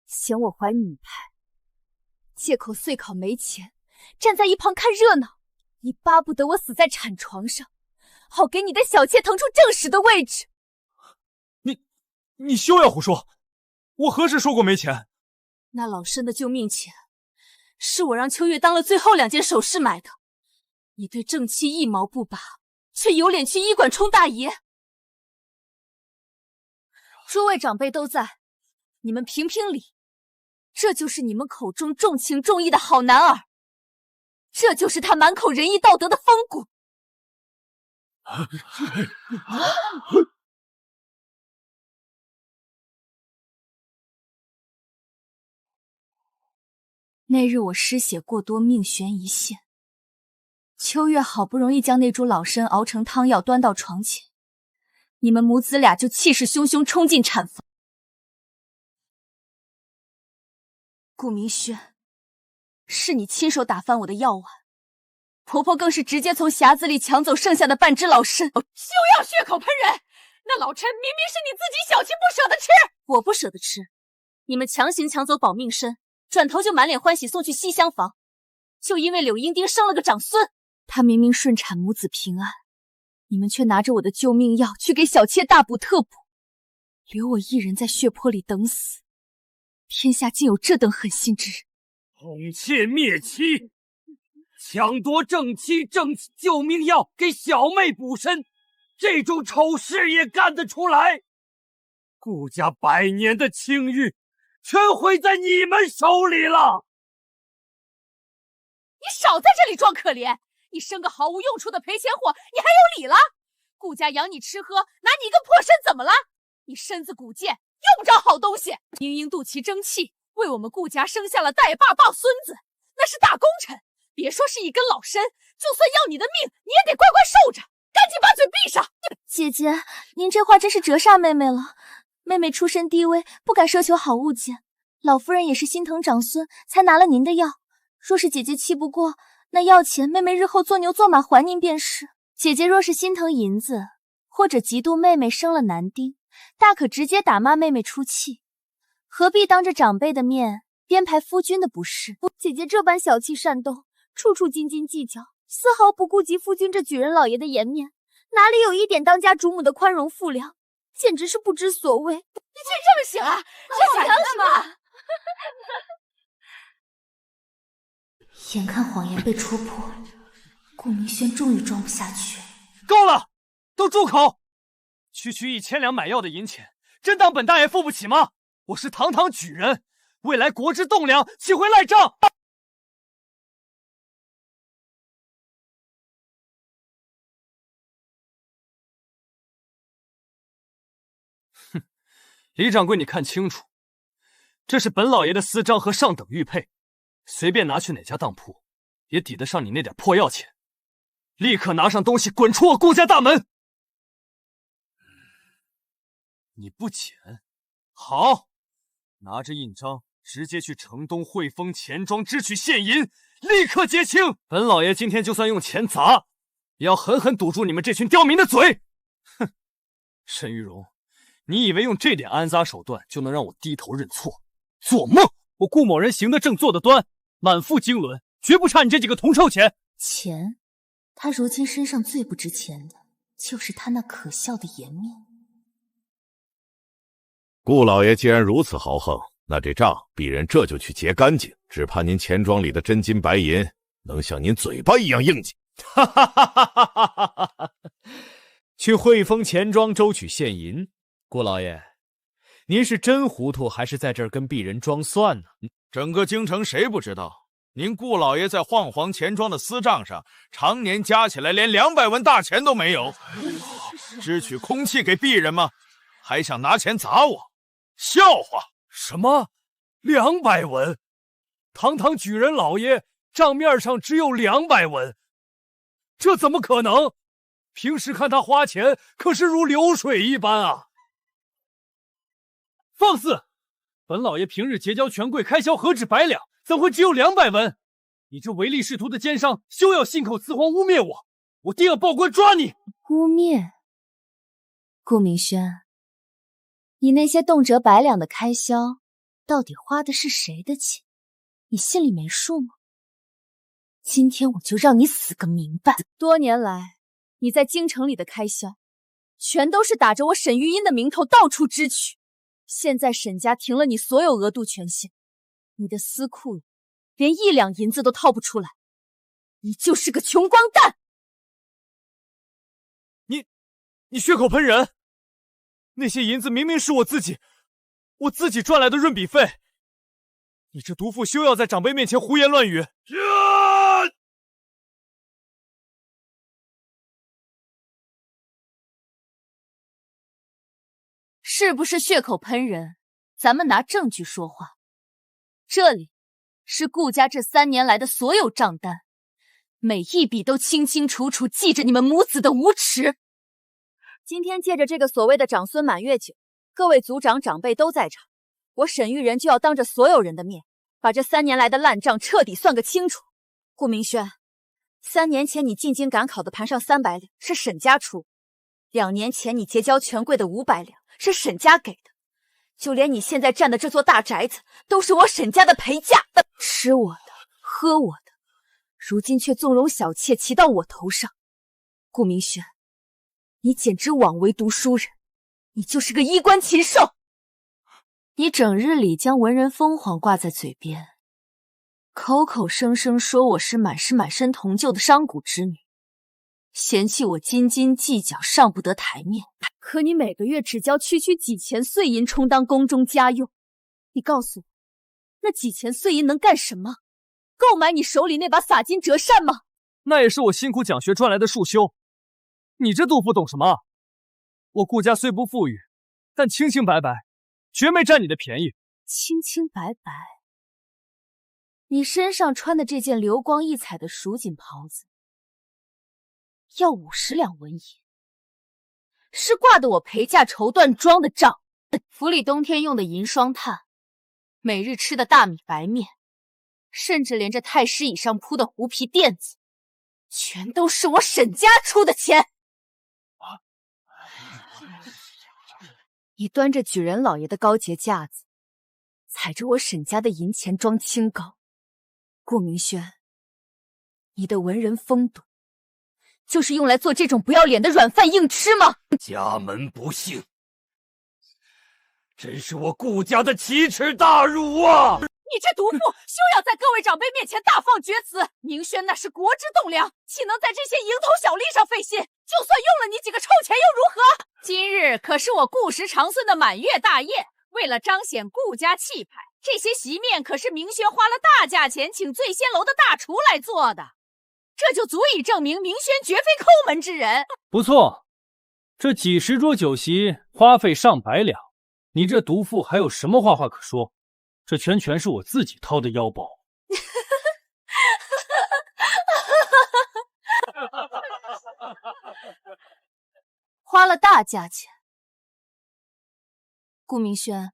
嫌我怀女胎，借口岁考没钱，站在一旁看热闹。你巴不得我死在产床上，好给你的小妾腾出正室的位置。你休要胡说！我何时说过没钱？那老参的救命钱，是我让秋月当了最后2件首饰买的。你对正妻一毛不拔，却有脸去医馆充大爷。诸位长辈都在，你们评评理，这就是你们口中重情重义的好男儿，这就是他满口仁义道德的风骨。那日我失血过多，命悬一线。秋月好不容易将那株老参熬成汤药端到床前，你们母子俩就气势汹汹冲进产房。顾明轩，是你亲手打翻我的药碗，婆婆更是直接从匣子里抢走剩下的半只老参。休要血口喷人！那老参明明是你自己小气不舍得吃，我不舍得吃，你们强行抢走保命参，转头就满脸欢喜送去西厢房，就因为柳英丁生了个长孙。她明明顺产，母子平安，你们却拿着我的救命药去给小妾大补特补，留我一人在血泊里等死。天下竟有这等狠心之人！哄妾灭妻，抢夺正妻救命药给小妹补身，这种丑事也干得出来？顾家100年的清誉全毁在你们手里了！你少在这里装可怜！你生个毫无用处的赔钱货，你还有理了？顾家养你吃喝，拿你一个破身怎么了？你身子骨健，用不着好东西。明英肚脐争气，为我们顾家生下了带爸抱孙子，那是大功臣。别说是一根老参，就算要你的命，你也得乖乖受着。赶紧把嘴闭上！姐姐，您这话真是折煞妹妹了。妹妹出身低微，不敢奢求好物件。老夫人也是心疼长孙，才拿了您的药。若是姐姐气不过，那药钱妹妹日后做牛做马还您便是。姐姐若是心疼银子，或者嫉妒妹妹生了男丁，大可直接打骂妹妹出气，何必当着长辈的面编排夫君的不是？姐姐这般小气煽动，处处斤斤计较，丝毫不顾及夫君这举人老爷的颜面，哪里有一点当家主母的宽容富良，简直是不知所谓。你却这么行啊？这完了吗？眼看谎言被戳破，顾明轩终于装不下去。够了，都住口！区1000两买药的银钱，真当本大爷付不起吗？我是堂堂举人，未来国之栋梁，岂会赖账？哼，李掌柜，你看清楚，这是本老爷的私章和上等玉佩，随便拿去哪家当铺，也抵得上你那点破药钱。立刻拿上东西，滚出我顾家大门！你不捡，好，拿着印章直接去城东汇丰钱庄支取现银，立刻结清。本老爷今天就算用钱砸，也要狠狠堵住你们这群刁民的嘴！哼，沈玉荣，你以为用这点安杂手段就能让我低头认错？做梦！我顾某人行得正，坐得端，满腹经纶，绝不差你这几个铜臭钱。钱，他如今身上最不值钱的，就是他那可笑的颜面。顾老爷既然如此豪横，那这账鄙人这就去结干净，只怕您钱庄里的真金白银能像您嘴巴一样硬气。哈哈哈哈哈哈！去汇丰钱庄周取现银，顾老爷，您是真糊涂，还是在这儿跟鄙人装蒜呢？整个京城谁不知道，您顾老爷在晃黄钱庄的私账上，常年加起来连200文大钱都没有，只取空气给鄙人吗？还想拿钱砸我？笑话！什么200文？堂堂举人老爷账面上只有200文，这怎么可能？平时看他花钱可是如流水一般啊！放肆！本老爷平日结交权贵开销何止100两，怎会只有200文？你这唯利是图的奸商，休要信口雌黄污蔑我！我定要报官抓你！污蔑？顾明轩，你那些动辄100两的开销，到底花的是谁的钱？你心里没数吗？今天我就让你死个明白！多年来，你在京城里的开销，全都是打着我沈玉音的名头到处支取。现在沈家停了你所有额度权限，你的私库里连1两银子都掏不出来，你就是个穷光蛋！你血口喷人！那些银子明明是我自己赚来的润笔费，你这毒妇休要在长辈面前胡言乱语！是不是血口喷人？咱们拿证据说话。这里是顾家这3年来的所有账单，每一笔都清清楚楚记着你们母子的无耻。今天借着这个所谓的长孙满月酒，各位族长长辈都在场，我沈玉人就要当着所有人的面，把这3年来的烂账彻底算个清楚。顾明轩，3年前你进京赶考的盘上300两是沈家出，2年前你结交权贵的500两是沈家给的，就连你现在占的这座大宅子都是我沈家的陪嫁，吃我的，喝我的，如今却纵容小妾骑到我头上。顾明轩，你简直枉为读书人，你就是个衣冠禽兽！你整日里将文人风黄挂在嘴边，口口声声说我是满身铜旧的商贾之女，嫌弃我斤斤计较上不得台面。可你每个月只交区几钱碎银充当宫中家用，你告诉我，那几钱碎银能干什么？购买你手里那把洒金折扇吗？那也是我辛苦讲学赚来的束修。你这杜甫懂什么？我顾家虽不富裕，但清清白白，绝没占你的便宜。清清白白？你身上穿的这件流光溢彩的蜀锦袍子，要50两纹银，是挂的我陪嫁绸缎庄的账。府里冬天用的银霜炭，每日吃的大米白面，甚至连这太师椅上铺的狐皮垫子，全都是我沈家出的钱。你端着举人老爷的高洁架子，踩着我沈家的银钱装清高。顾明轩，你的文人风度，就是用来做这种不要脸的软饭硬吃吗？家门不幸，真是我顾家的奇耻大辱啊！你这毒妇，休要在各位长辈面前大放厥词！明轩那是国之栋梁，岂能在这些蝇头小利上费心？就算用了你几个臭钱又如何？今日可是我顾氏长孙的满月大宴，为了彰显顾家气派，这些席面可是明轩花了大价钱请醉仙楼的大厨来做的，这就足以证明明轩绝非抠门之人。不错，这几十桌酒席花费上百两，你这毒妇还有什么话可说？这全是我自己掏的腰包。花了大价钱。顾明轩，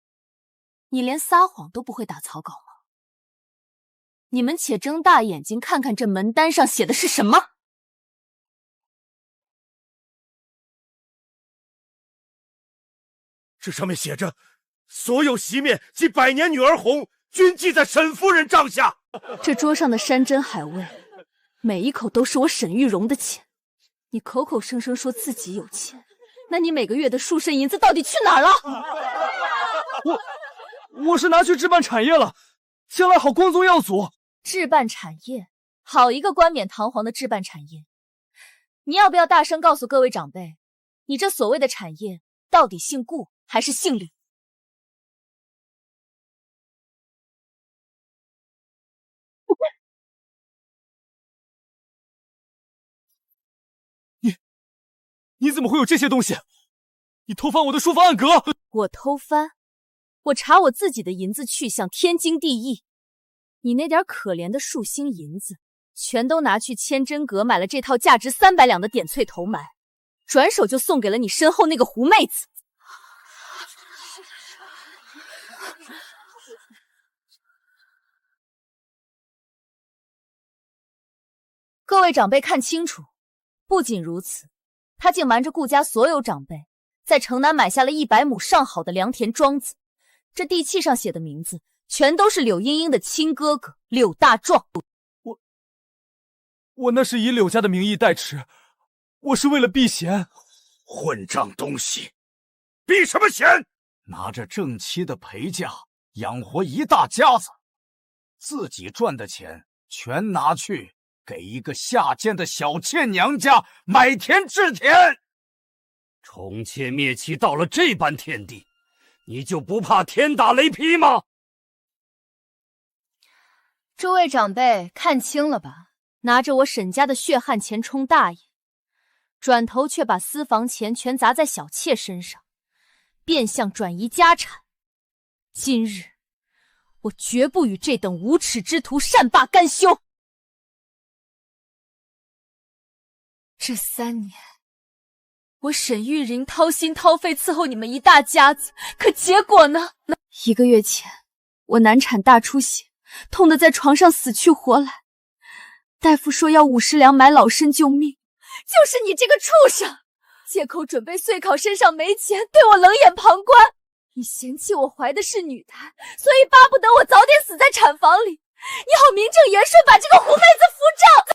你连撒谎都不会打草稿吗？你们且睁大眼睛看看这门单上写的是什么。这上面写着，所有席面及百年女儿红均记在沈夫人帐下。这桌上的山珍海味，每一口都是我沈玉荣的钱。你口口声声说自己有钱，那你每个月的数身银子到底去哪儿了？我是拿去置办产业了，将来好光宗耀祖。置办产业，好一个冠冕堂皇的置办产业！你要不要大声告诉各位长辈，你这所谓的产业到底姓顾还是姓吕？你怎么会有这些东西？你偷翻我的书房暗格！我偷翻？我查我自己的银子去向天经地义。你那点可怜的数星银子，全都拿去千真阁买了这套价值300两的点翠头埋，转手就送给了你身后那个狐妹子。各位长辈看清楚，不仅如此，他竟瞒着顾家所有长辈，在城南买下了100亩上好的良田庄子，这地契上写的名字全都是柳英英的亲哥哥柳大壮。我那是以柳家的名义代持，我是为了避嫌。混账东西，避什么嫌？拿着正妻的陪嫁养活一大家子，自己赚的钱全拿去给一个下贱的小妾娘家买田置田。宠妾灭妻到了这般田地，你就不怕天打雷劈吗？诸位长辈看清了吧？拿着我沈家的血汗钱充大爷，转头却把私房钱全砸在小妾身上，变相转移家产。今日我绝不与这等无耻之徒善罢甘休。这3年，我沈玉莹掏心掏肺伺候你们一大家子，可结果呢？1个月前，我难产大出血，痛得在床上死去活来。大夫说要50两买老参救命，就是你这个畜生，借口准备岁考身上没钱，对我冷眼旁观。你嫌弃我怀的是女胎，所以巴不得我早点死在产房里，你好名正言顺把这个狐妹子扶正。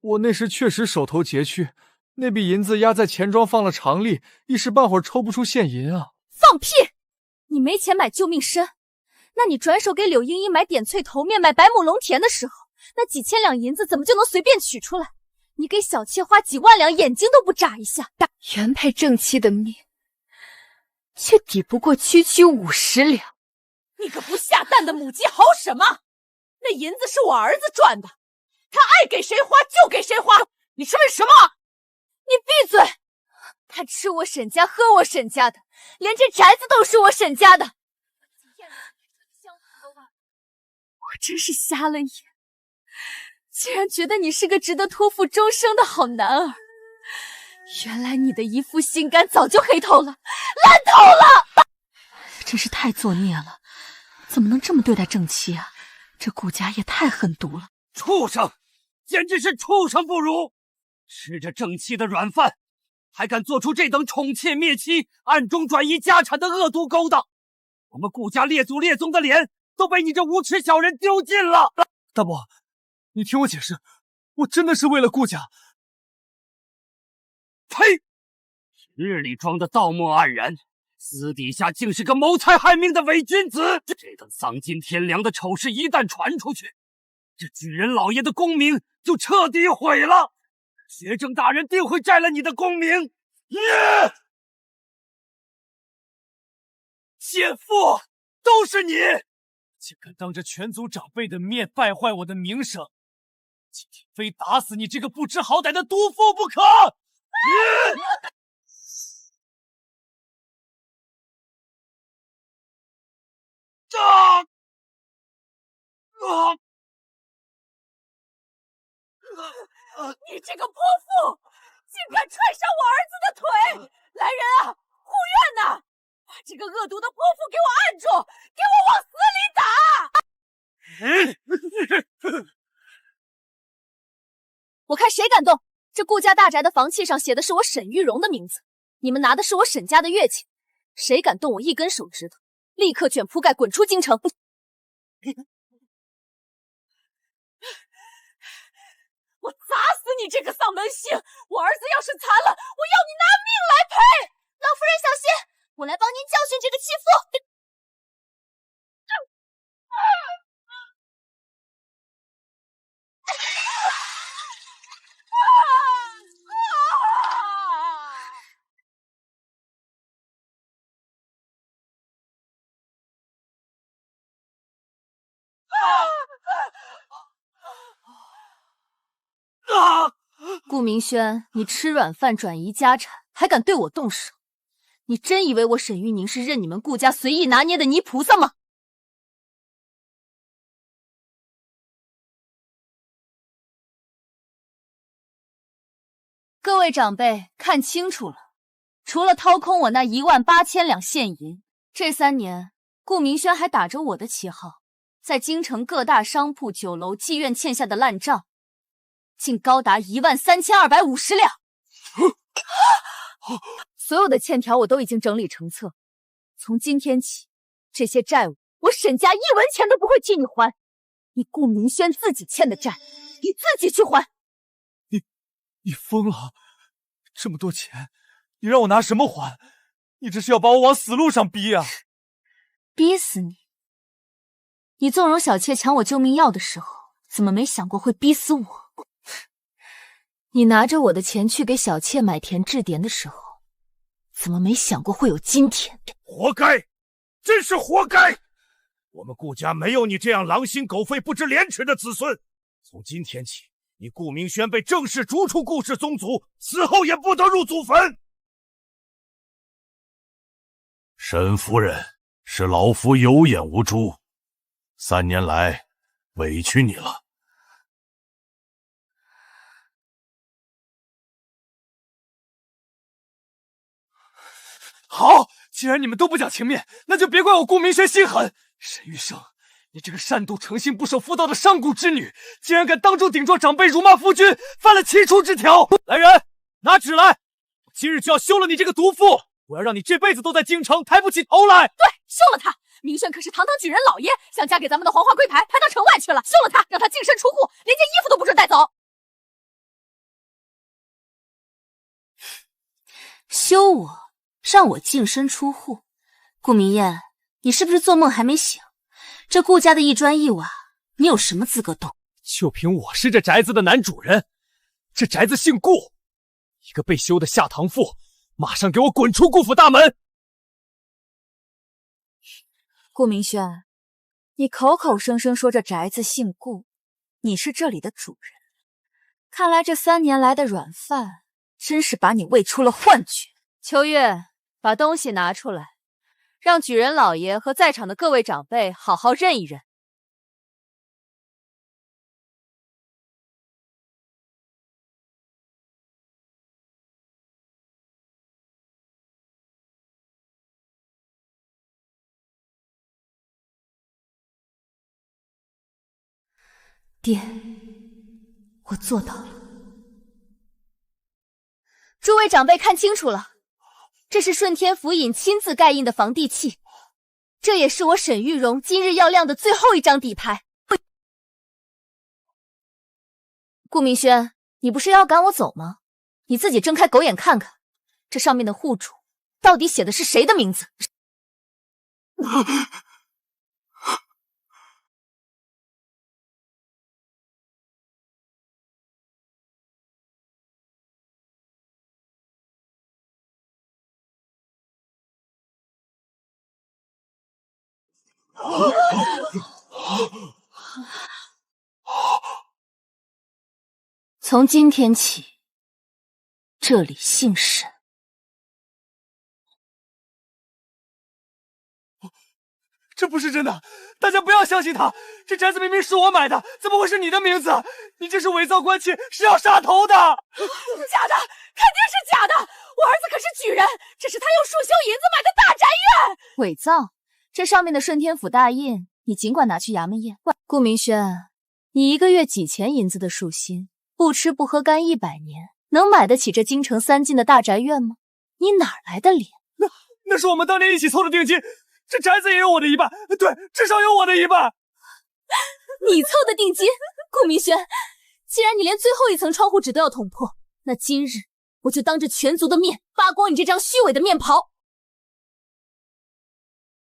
我那时确实手头拮据，那笔银子压在钱庄放了常例，一时半会儿抽不出现银啊！放屁！你没钱买救命参，那你转手给柳茵茵买点翠头面、买白木龙田的时候，那几千两银子怎么就能随便取出来？你给小妾花几万两，眼睛都不眨一下，原配正妻的命，却抵不过区区50两。你个不下蛋的母鸡，嚎什么？那银子是我儿子赚的，他爱给谁花就给谁花。你说的什么？你闭嘴！他吃我沈家，喝我沈家的，连这宅子都是我沈家的。我真是瞎了眼，竟然觉得你是个值得托付终生的好男儿。原来你的一副心肝早就黑透了，烂透了！真是太作孽了，怎么能这么对待正妻啊？这顾家也太狠毒了！畜生，简直是畜生不如！吃着正妻的软饭，还敢做出这等宠妾灭妻、暗中转移家产的恶毒勾当！我们顾家列祖列宗的脸都被你这无耻小人丢尽了！大伯，你听我解释，我真的是为了顾家。呸！日里装的道貌岸然，私底下竟是个谋财害命的伪君子！这等丧尽天良的丑事一旦传出去，这举人老爷的功名就彻底毁了。学政大人定会摘了你的功名。奸妇，都是你！竟敢当着全族长辈的面败坏我的名声，今天非打死你这个不知好歹的毒妇不可！你这个泼妇，竟敢踹伤我儿子的腿！来人啊，护院呐！把这个恶毒的泼妇给我按住，给我往死里打！我看谁敢动！这顾家大宅的房契上写的是我沈玉荣的名字，你们拿的是我沈家的月钱，谁敢动我一根手指头，立刻卷铺盖滚出京城！我砸死你这个丧门星！我儿子要是残了，我要你拿命来赔！老夫人小心，我来帮您教训这个欺妇。顾明轩，你吃软饭转移家产，还敢对我动手？你真以为我沈玉宁是任你们顾家随意拿捏的泥菩萨吗？各位长辈看清楚了，除了掏空我那18000两现银，这3年顾明轩还打着我的旗号，在京城各大商铺、酒楼、妓院欠下的烂账，竟高达13250两。所有的欠条我都已经整理成册，从今天起，这些债务我沈家1文钱都不会替你还。你顾明轩自己欠的债，你自己去还。你疯了！这么多钱，你让我拿什么还？你这是要把我往死路上逼啊！逼死你！你纵容小妾抢我救命药的时候，怎么没想过会逼死我？你拿着我的钱去给小妾买田治典的时候，怎么没想过会有今天？活该，真是活该！我们顾家没有你这样狼心狗肺、不知廉耻的子孙。从今天起，你顾明轩被正式逐出顾氏宗族，死后也不得入祖坟。沈夫人，是老夫有眼无珠，3年来委屈你了。好，既然你们都不讲情面，那就别怪我顾明轩心狠。沈玉生，你这个善妒成性、不守妇道的商贾之女，竟然敢当众顶撞长辈，辱骂夫君，犯了奇出之条！来人，拿纸来！我今日就要休了你这个毒妇！我要让你这辈子都在京城抬不起头来！对，休了他！明轩可是堂堂举人老爷，想嫁给咱们的黄花贵牌，抬到城外去了。休了他，让他净身出户，连件衣服都不准带走。休我，让我净身出户？顾明艳，你是不是做梦还没醒？这顾家的一砖一瓦，你有什么资格动？就凭我是这宅子的男主人，这宅子姓顾，一个被休的下堂妇，马上给我滚出顾府大门！顾明轩，你口口声声说这宅子姓顾，你是这里的主人，看来这3年来的软饭真是把你喂出了幻觉。秋月，把东西拿出来，让举人老爷和在场的各位长辈好好认一认。爹，我做到了。诸位长辈看清楚了，这是顺天府尹亲自盖印的房地契，这也是我沈玉荣今日要亮的最后一张底牌。顾明轩，你不是要赶我走吗？你自己睁开狗眼看看，这上面的户主到底写的是谁的名字？从今天起，这里姓沈。这不是真的，大家不要相信他。这宅子明明是我买的，怎么会是你的名字？你这是伪造官契，是要杀头的！假的，肯定是假的！我儿子可是举人，这是他用束修银子买的大宅院。伪造？这上面的顺天府大印，你尽管拿去衙门验。顾明轩，你1个月几钱银子的束薪，不吃不喝干100年，能买得起这京城3进的大宅院吗？你哪来的脸？那是我们当年一起凑的定金。这宅子也有我的一半，对，至少有我的一半。你凑的定金？顾明轩，既然你连最后一层窗户纸都要捅破，那今日我就当着全族的面扒光你这张虚伪的面袍。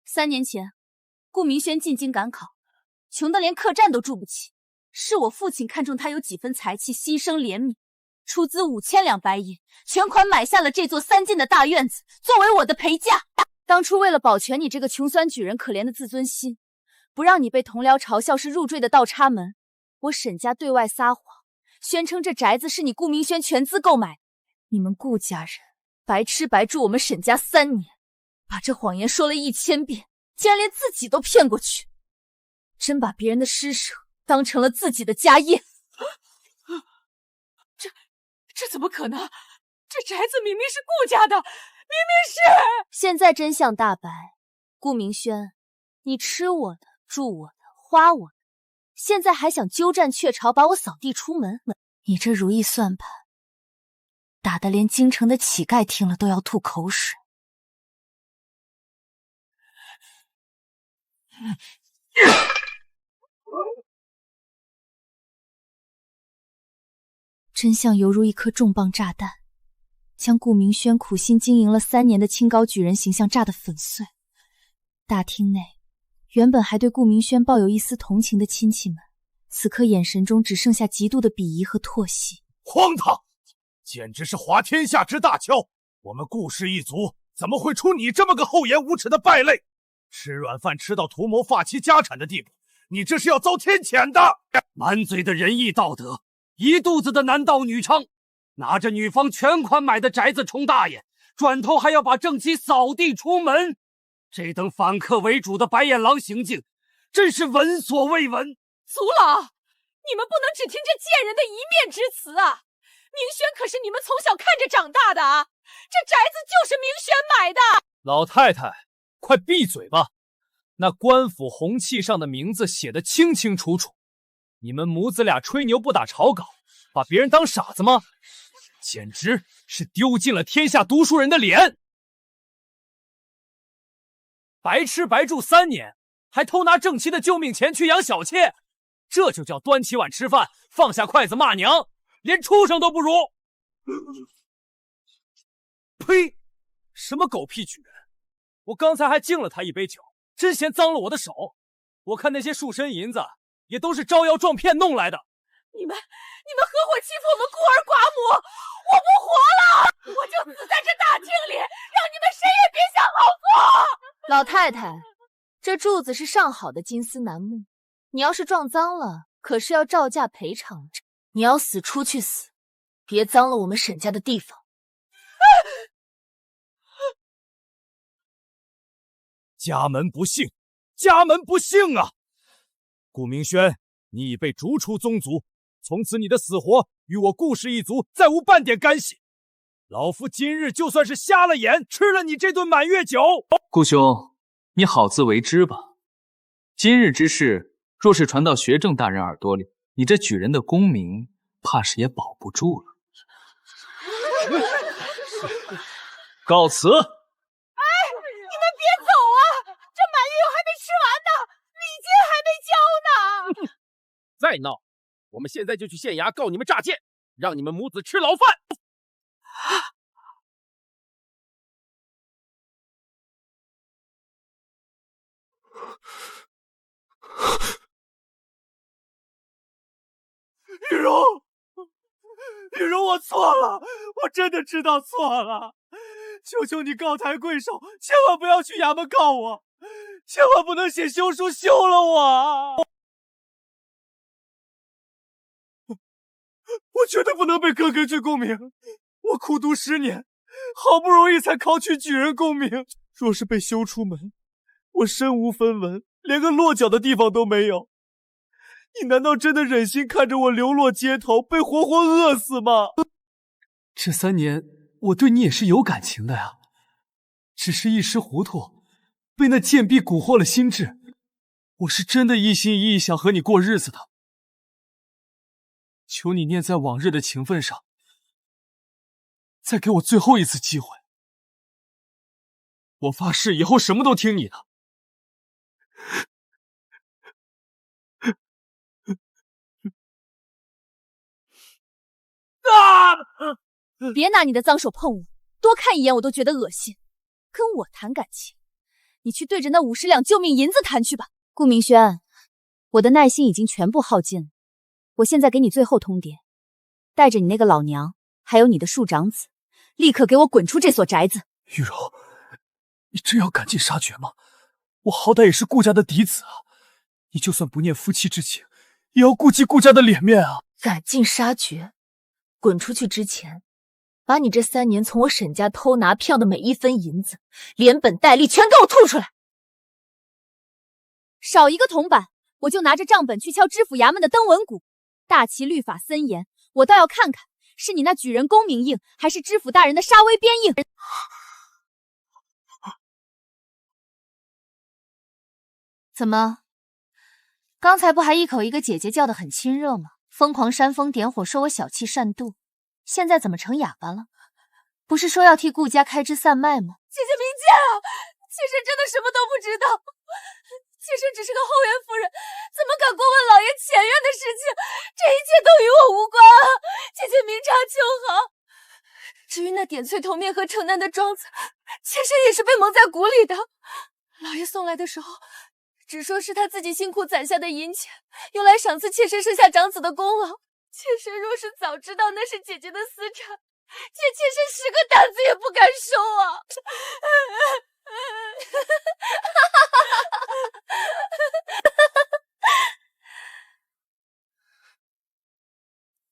3年前，顾明轩进京赶考，穷得连客栈都住不起，是我父亲看中他有几分才气，牺牲怜悯，出资5000两白银，全款买下了这座3进的大院子，作为我的陪嫁。当初为了保全你这个穷酸举人可怜的自尊心，不让你被同僚嘲笑是入赘的倒插门，我沈家对外撒谎，宣称这宅子是你顾明轩全资购买。你们顾家人白吃白住我们沈家3年，把这谎言说了1000遍，竟然连自己都骗过去，真把别人的施舍当成了自己的家业。这怎么可能？这宅子明明是顾家的，明明是……现在真相大白，顾明轩，你吃我的，住我的，花我的，现在还想鸠占鹊巢，把我扫地出门？你这如意算盘，打得连京城的乞丐听了都要吐口水。真相犹如一颗重磅炸弹，将顾明轩苦心经营了3年的清高举人形象炸得粉碎。大厅内，原本还对顾明轩抱有一丝同情的亲戚们，此刻眼神中只剩下极度的鄙夷和唾弃。荒唐！简直是滑天下之大橇！我们顾氏一族怎么会出你这么个厚颜无耻的败类？吃软饭吃到图谋发妻家产的地步，你这是要遭天谴的！满嘴的仁义道德，一肚子的男盗女娼，拿着女方全款买的宅子充大爷，转头还要把正妻扫地出门，这等反客为主的白眼狼行径，真是闻所未闻。族老，你们不能只听这贱人的一面之词啊！明轩可是你们从小看着长大的啊，这宅子就是明轩买的。老太太，快闭嘴吧！那官府红契上的名字写得清清楚楚，你们母子俩吹牛不打草稿，把别人当傻子吗？简直是丢尽了天下读书人的脸！白吃白住3年，还偷拿正妻的救命钱去养小妾，这就叫端起碗吃饭，放下筷子骂娘，连畜生都不如！呸！什么狗屁举人！我刚才还敬了他一杯酒，真嫌脏了我的手。我看那些束身银子也都是招摇撞骗弄来的。你们合伙欺负我们孤儿寡母，我不活了！我就死在这大厅里，让你们谁也别想好过！老太太，这柱子是上好的金丝楠木，你要是撞脏了，可是要照价赔偿。你要死出去死，别脏了我们沈家的地方。家门不幸，家门不幸啊！顾明轩，你已被逐出宗族，从此你的死活与我顾氏一族再无半点干系。老夫今日就算是瞎了眼，吃了你这顿满月酒。顾兄，你好自为之吧。今日之事，若是传到学政大人耳朵里，你这举人的功名，怕是也保不住了。告辞。再闹，我们现在就去县衙告你们诈骗，让你们母子吃牢饭。雨柔，雨柔，我错了，我真的知道错了，求求你高抬贵手，千万不要去衙门告我，千万不能写休书休了我。我绝对不能被哥哥去功名，我苦读10年，好不容易才考取举人功名，若是被休出门，我身无分文，连个落脚的地方都没有。你难道真的忍心看着我流落街头，被活活饿死吗？这3年我对你也是有感情的呀，只是一时糊涂，被那贱婢蛊惑了心智。我是真的一心一意想和你过日子的。求你念在往日的情分上，再给我最后一次机会。我发誓以后什么都听你的。别拿你的脏手碰我，多看一眼我都觉得恶心。跟我谈感情，你去对着那50两救命银子谈去吧。顾明轩，我的耐心已经全部耗尽了。我现在给你最后通牒，带着你那个老娘，还有你的庶长子，立刻给我滚出这所宅子！玉柔，你真要赶尽杀绝吗？我好歹也是顾家的嫡子啊，你就算不念夫妻之情，也要顾及顾家的脸面啊！赶尽杀绝？滚出去之前，把你这3年从我沈家偷拿票的每一分银子，连本带利全给我吐出来！少一个铜板，我就拿着账本去敲知府衙门的登闻鼓。大齐律法森严，我倒要看看是你那举人功名硬，还是知府大人的杀威鞭硬。怎么，刚才不还一口一个姐姐叫得很亲热吗？疯狂煽风点火，说我小气善妒，现在怎么成哑巴了？不是说要替顾家开枝散脉吗？姐姐明鉴啊，妾身真的什么都不知道，妾身只是个后院夫人，怎么敢过问老爷前院的事情？这一切都与我无关啊！姐姐明察秋毫。至于那点翠头面和城南的庄子，妾身也是被蒙在鼓里的。老爷送来的时候，只说是他自己辛苦攒下的银钱，用来赏赐妾身生下长子的功劳。妾身若是早知道那是姐姐的私产，妾身10个胆子也不敢收啊！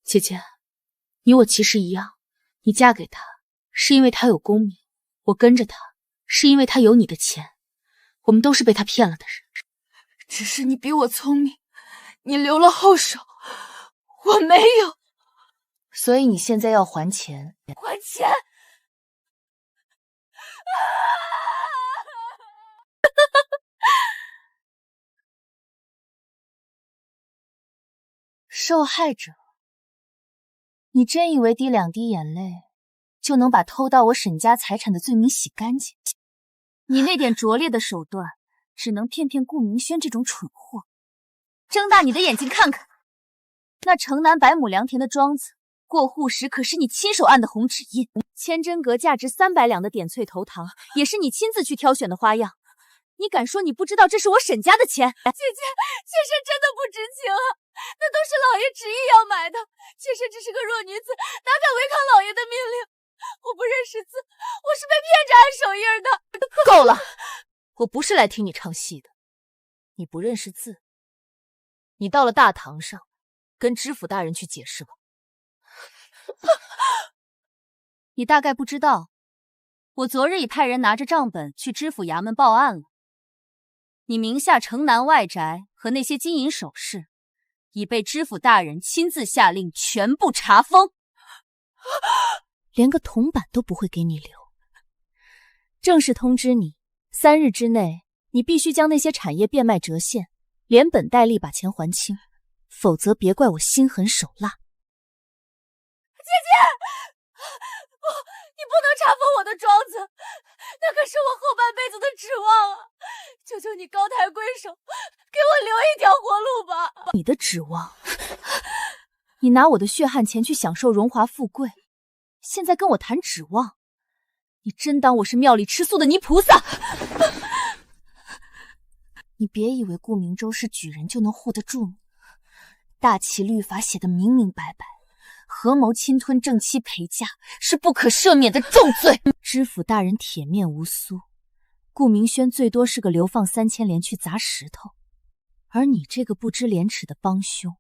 姐姐，你我其实一样，你嫁给他是因为他有功名，我跟着他是因为他有你的钱，我们都是被他骗了的人。只是你比我聪明，你留了后手，我没有。所以你现在要还钱。还钱？受害者，你真以为滴2滴眼泪就能把偷盗我沈家财产的罪名洗干净？你那点拙劣的手段，只能骗顾明轩这种蠢货。睁大你的眼睛看看，那城南百亩良田的庄子过户时可是你亲手按的红指印，千真阁价值300两的点翠头糖也是你亲自去挑选的花样。你敢说你不知道这是我沈家的钱？妾身真的不知情啊，那都是老爷执意要买的。妾身只是个弱女子，哪敢违抗老爷的命令？我不认识字，我是被骗着按手印的。够了，我不是来听你唱戏的。你不认识字，你到了大堂上跟知府大人去解释吧。你大概不知道，我昨日已派人拿着账本去知府衙门报案了。你名下城南外宅和那些金银首饰，已被知府大人亲自下令全部查封，连个铜板都不会给你留。正式通知你，3日之内，你必须将那些产业变卖折现，连本带利把钱还清，否则别怪我心狠手辣。姐姐，你不能查封我的庄子，那可是我后半辈子的指望啊！求求你高抬贵手，给我留一条活路吧！你的指望？你拿我的血汗钱去享受荣华富贵，现在跟我谈指望？你真当我是庙里吃素的泥菩萨？你别以为顾明舟是举人就能护得住你，大齐律法写得明明白白，合谋侵吞正妻陪嫁是不可赦免的重罪。知府大人铁面无私，顾明轩最多是个流放3000连去砸石头，而你这个不知廉耻的帮凶，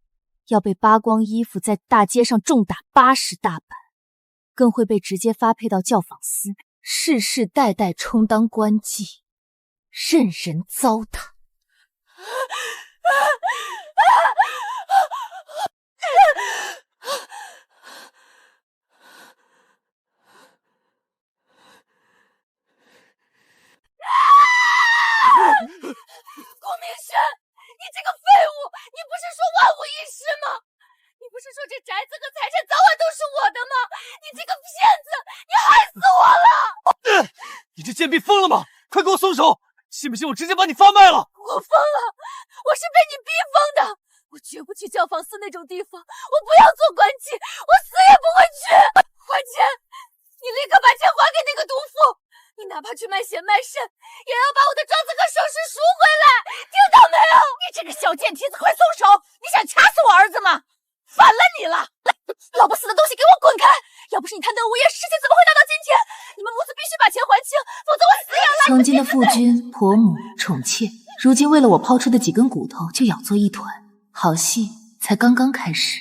要被扒光衣服在大街上重打80大板，更会被直接发配到教坊司，世世代代充当官妓，任人糟蹋。顾明轩，你这个废物，你不是说万无一失吗？你不是说这宅子和财产早晚都是我的吗？你这个骗子，你害死我了！你这贱婢疯了吗？快给我松手！信不信我直接把你发卖了？我疯了，我是被你逼疯的。我绝不去教坊司那种地方，我不要做官妓，我死也不会去。还钱！你立刻把钱还给那个毒妇！你哪怕去卖血卖肾，也要把我的庄子和首饰赎回来，听到没有？你这个小贱蹄子，快松手！你想掐死我儿子吗？反了你了！老不死的东西，给我滚开！要不是你贪得无厌，事情怎么会闹到今天？你们母子必须把钱还清，否则我死也来不及。曾经的父君、婆母、宠妾，如今为了我抛出的几根骨头就咬作一团，好戏才刚刚开始。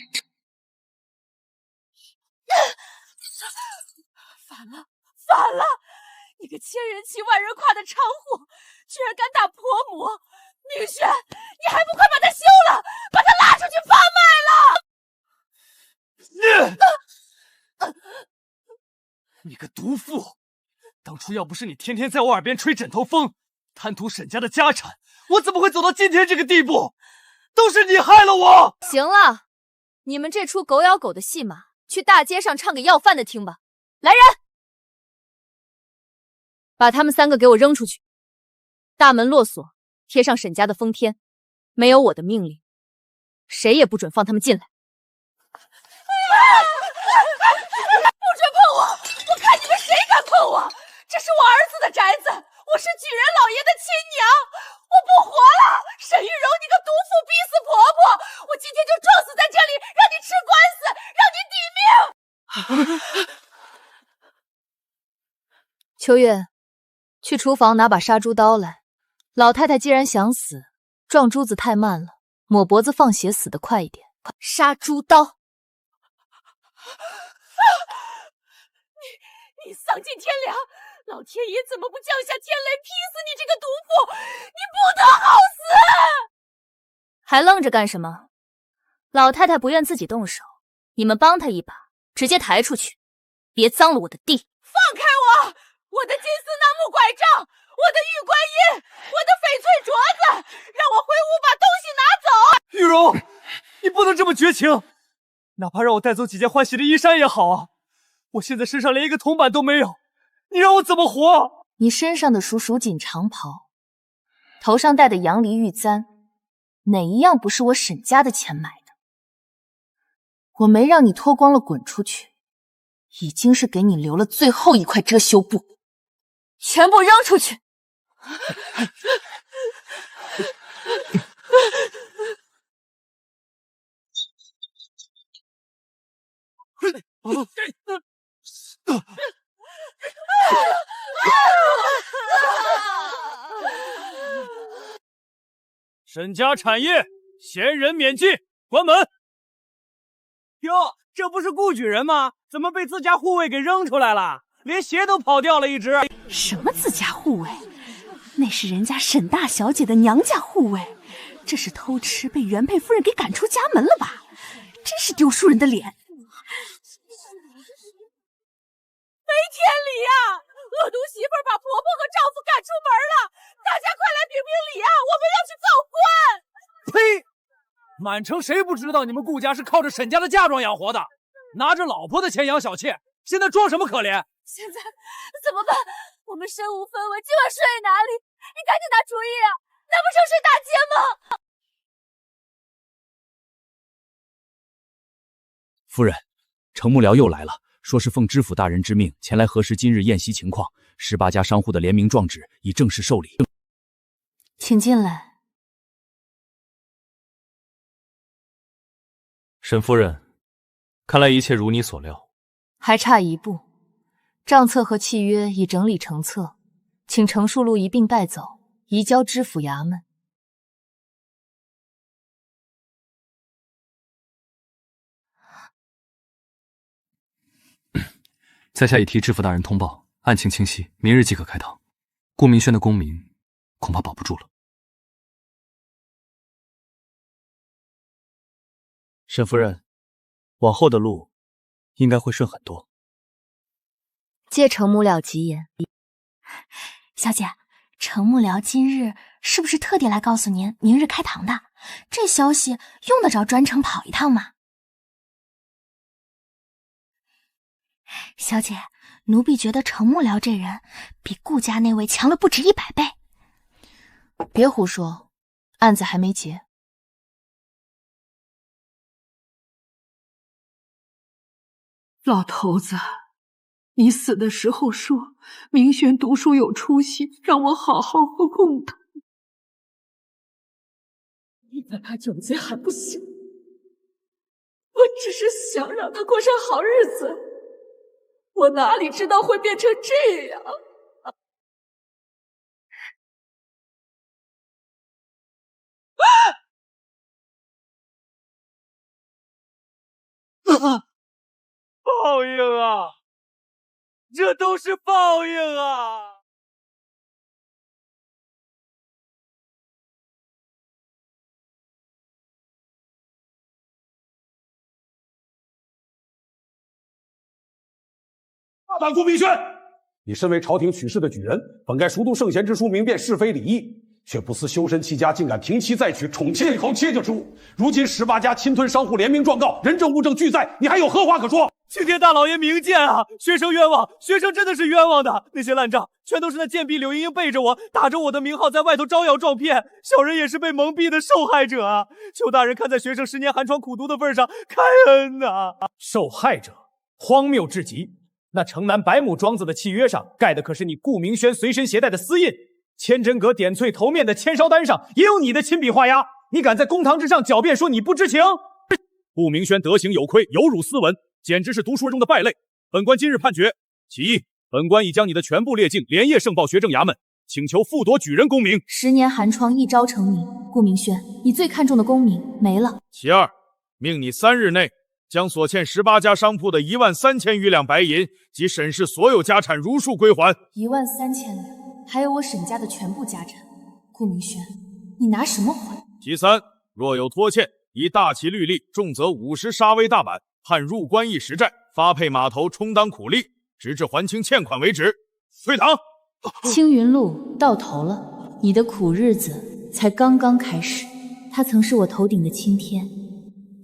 反了！你个千人骑万人跨的娼货，居然敢打婆母！明轩，你还不快把他休了，把他拉出去发卖了！你个毒妇！当初要不是你天天在我耳边吹枕头风，贪图沈家的家产，我怎么会走到今天这个地步？都是你害了我！行了，你们这出狗咬狗的戏码，去大街上唱给要饭的听吧。来人！把他们3个给我扔出去，大门落锁，贴上沈家的封天，没有我的命令，谁也不准放他们进来。不准碰我！我看你们谁敢碰我！这是我儿子的宅子，我是举人老爷的亲娘，我不活了！秋月，去厨房拿把杀猪刀来。老太太既然想死，撞珠子太慢了，抹脖子放血死得快一点。杀猪刀！你丧尽天良！老天爷怎么不降下天雷劈死你这个毒妇！你不得好死！还愣着干什么？老太太不愿自己动手，你们帮她一把，直接抬出去，别脏了我的地。放开我！我的金丝楠木拐杖，我的玉观音，我的翡翠镯子，让我回屋把东西拿走！玉荣，你不能这么绝情，哪怕让我带走几件换洗的衣衫也好啊！我现在身上连一个铜板都没有，你让我怎么活？你身上的蜀锦长袍，头上戴的杨梨玉簪，哪一样不是我沈家的钱买的？我没让你脱光了滚出去，已经是给你留了最后一块遮羞布，全部扔出去！沈家产业，闲人免进，关门。哟，这不是顾举人吗？怎么被自家护卫给扔出来了？连鞋都跑掉了一只。什么自家护卫？那是人家沈大小姐的娘家护卫，这是偷吃被原配夫人给赶出家门了吧？真是丢书人的脸！没天理呀！恶毒媳妇儿把婆婆和丈夫赶出门了，大家快来评评理啊！我们要去造官！呸！满城谁不知道你们顾家是靠着沈家的嫁妆养活的，拿着老婆的钱养小妾，现在装什么可怜？现在怎么办？我们身无分文，今晚睡哪里？你赶紧拿主意啊！难不成睡大街吗？夫人，程幕僚又来了，说是奉知府大人之命前来核实今日宴席情况，18家商户的联名状纸已正式受理。请进来。沈夫人，看来一切如你所料，还差一步，账册和契约已整理成册，请程树禄一并带走，移交知府衙门。在下已替知府大人通报，案情清晰，明日即可开堂。顾明轩的功名恐怕保不住了。沈夫人，往后的路应该会顺很多。借程幕僚吉言。小姐，程幕僚今日是不是特地来告诉您明日开堂的？这消息用得着专程跑一趟吗？小姐，奴婢觉得程幕僚这人比顾家那位强了不止100倍。别胡说，案子还没结。老头子，你死的时候说明轩读书有出息，让我好好供他。你哪怕有罪还不行，我只是想让他过上好日子，我哪里知道会变成这样。报应啊！这都是报应啊！大胆顾明轩，你身为朝廷取士的举人，本该熟读圣贤之书，明辨是非礼义，却不思修身齐家，竟敢平妻再娶，宠妾一口妾就之物。如今18家侵吞商户联名状告，人证物证俱在，你还有何话可说？青天大老爷明鉴啊！学生冤枉，学生真的是冤枉的。那些烂账全都是那贱婢柳莹莹背着我，打着我的名号在外头招摇撞骗，小人也是被蒙蔽的受害者啊！求大人看在学生10年寒窗苦读的份上，开恩呐！受害者，荒谬至极！那城南100亩庄子的契约上盖的可是你顾明轩随身携带的私印，千真阁点翠头面的签烧单上也有你的亲笔画押。你敢在公堂之上狡辩说你不知情？顾明轩德行有亏，有辱斯文，简直是读书中的败类。本官今日判决：其一，本官已将你的全部列境连夜上报学政衙门，请求复夺举人功名。10年寒窗一朝成名，顾明轩，你最看重的功名没了。其二，命你3日内将所欠18家商铺的13000余两白银及沈氏所有家产如数归还。13000两，还有我沈家的全部家产。顾明轩，你拿什么还？其三，若有拖欠，以大旗律例，重则50杀威大板，判入关110债，发配码头充当苦力，直至还清欠款为止。退堂。青云路到头了，你的苦日子才刚刚开始。他曾是我头顶的青天，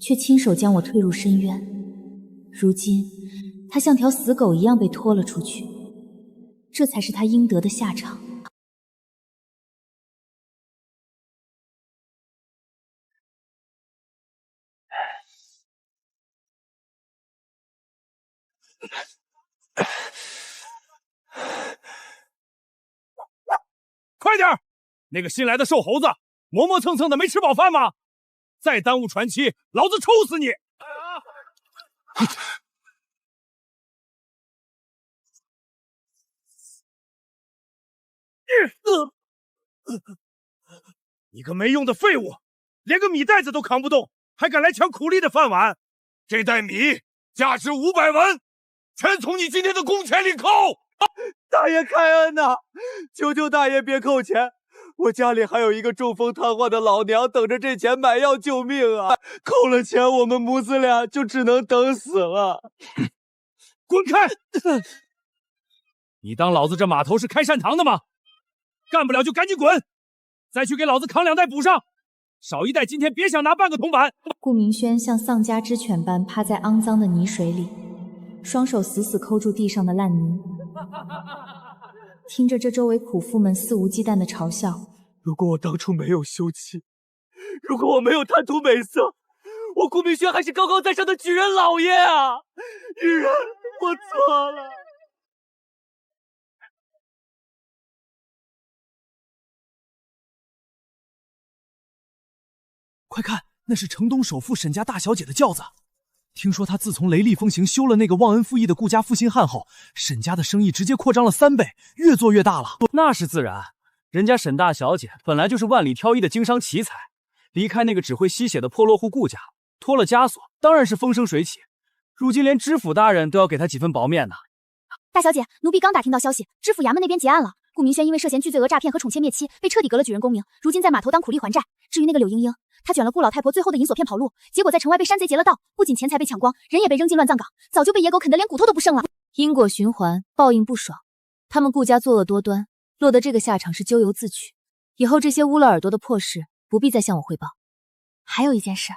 却亲手将我推入深渊。如今，他像条死狗一样被拖了出去，这才是他应得的下场。快点！那个新来的瘦猴子，磨磨蹭蹭的，没吃饱饭吗？再耽误传期，老子抽死你！你个没用的废物，连个米袋子都扛不动，还敢来抢苦力的饭碗！这袋米价值500文，全从你今天的工钱里扣！大爷开恩呐！求求大爷别扣钱，我家里还有一个中风瘫痪的老娘等着这钱买药救命啊！扣了钱，我们母子俩就只能等死了。滚开！你当老子这码头是开善堂的吗？干不了就赶紧滚！再去给老子扛2袋补上，少一袋今天别想拿半个铜板。顾明轩像丧家之犬般趴在肮脏的泥水里，双手死死抠住地上的烂泥，听着这周围苦妇们肆无忌惮的嘲笑。如果我当初没有休妻，如果我没有贪图美色，我顾明轩还是高高在上的举人老爷啊！女人，我错了。快看，那是城东首富沈家大小姐的轿子。听说她自从雷厉风行修了那个忘恩负义的顾家负心汉后，沈家的生意直接扩张了3倍，越做越大了。那是自然，人家沈大小姐本来就是万里挑一的经商奇才，离开那个只会吸血的破落户顾家，脱了枷锁，当然是风生水起。如今连知府大人都要给她几分薄面呢。大小姐，奴婢刚打听到消息，知府衙门那边结案了。顾明轩因为涉嫌巨罪讹诈骗和宠妾灭妻，被彻底革了举人功名，如今在码头当苦力还债。至于那个柳英英，她卷了顾老太婆最后的银锁骗跑路，结果在城外被山贼劫了道，不仅钱财被抢光，人也被扔进乱葬岗，早就被野狗啃得连骨头都不剩了。因果循环，报应不爽。他们顾家作恶多端，落得这个下场是咎由自取。以后这些污了耳朵的破事，不必再向我汇报。还有一件事，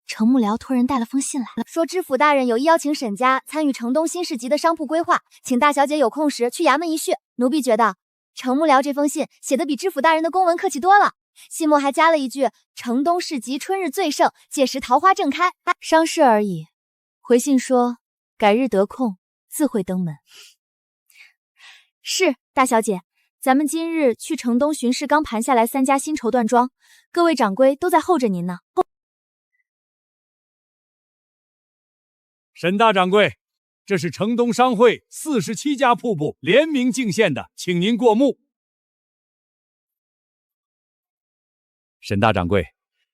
程幕僚托人带了封信来，说知府大人有意邀请沈家参与城东新市集的商铺规划，请大小姐有空时去衙门一叙。奴婢觉得程幕僚这封信写得比知府大人的公文客气多了，信末还加了一句城东市集春日最盛，届时桃花正开。商事而已。回信说改日得空自会登门。是，大小姐，咱们今日去城东巡视刚盘下来3家新绸缎庄，各位掌柜都在候着您呢。沈大掌柜，这是城东商会47家瀑布联名进献的，请您过目。沈大掌柜，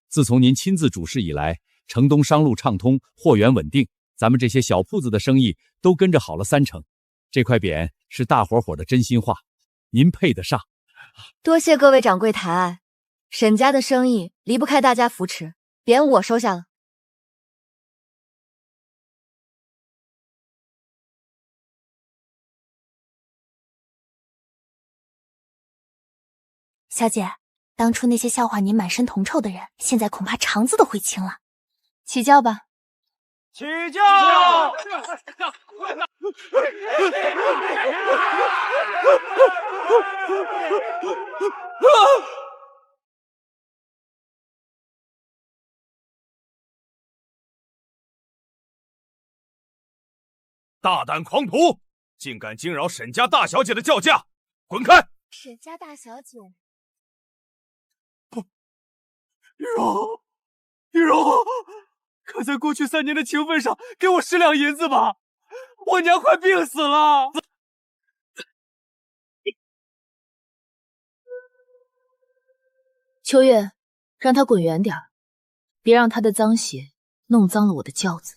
自从您亲自主事以来，城东商路畅通，货源稳定，咱们这些小铺子的生意都跟着好了3成。这块匾是大伙的真心话，您配得上。多谢各位掌柜抬爱，沈家的生意离不开大家扶持，匾我收下了。小姐，当初那些笑话你满身铜臭的人，现在恐怕肠子都悔青了。起轿吧。起轿！大胆狂徒，竟敢惊扰沈家大小姐的轿驾，滚开！沈家大小姐，玉荣，玉荣，可在过去3年的情分上给我10两银子吧，我娘快病死了。秋月，让他滚远点儿，别让他的脏血弄脏了我的轿子。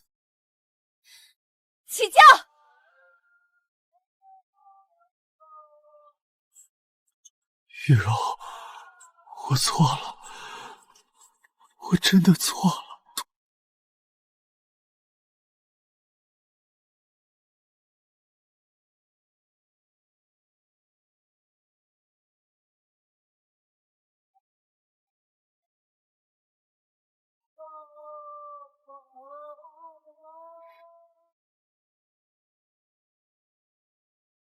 起轿！玉柔，我错了，我真的错了。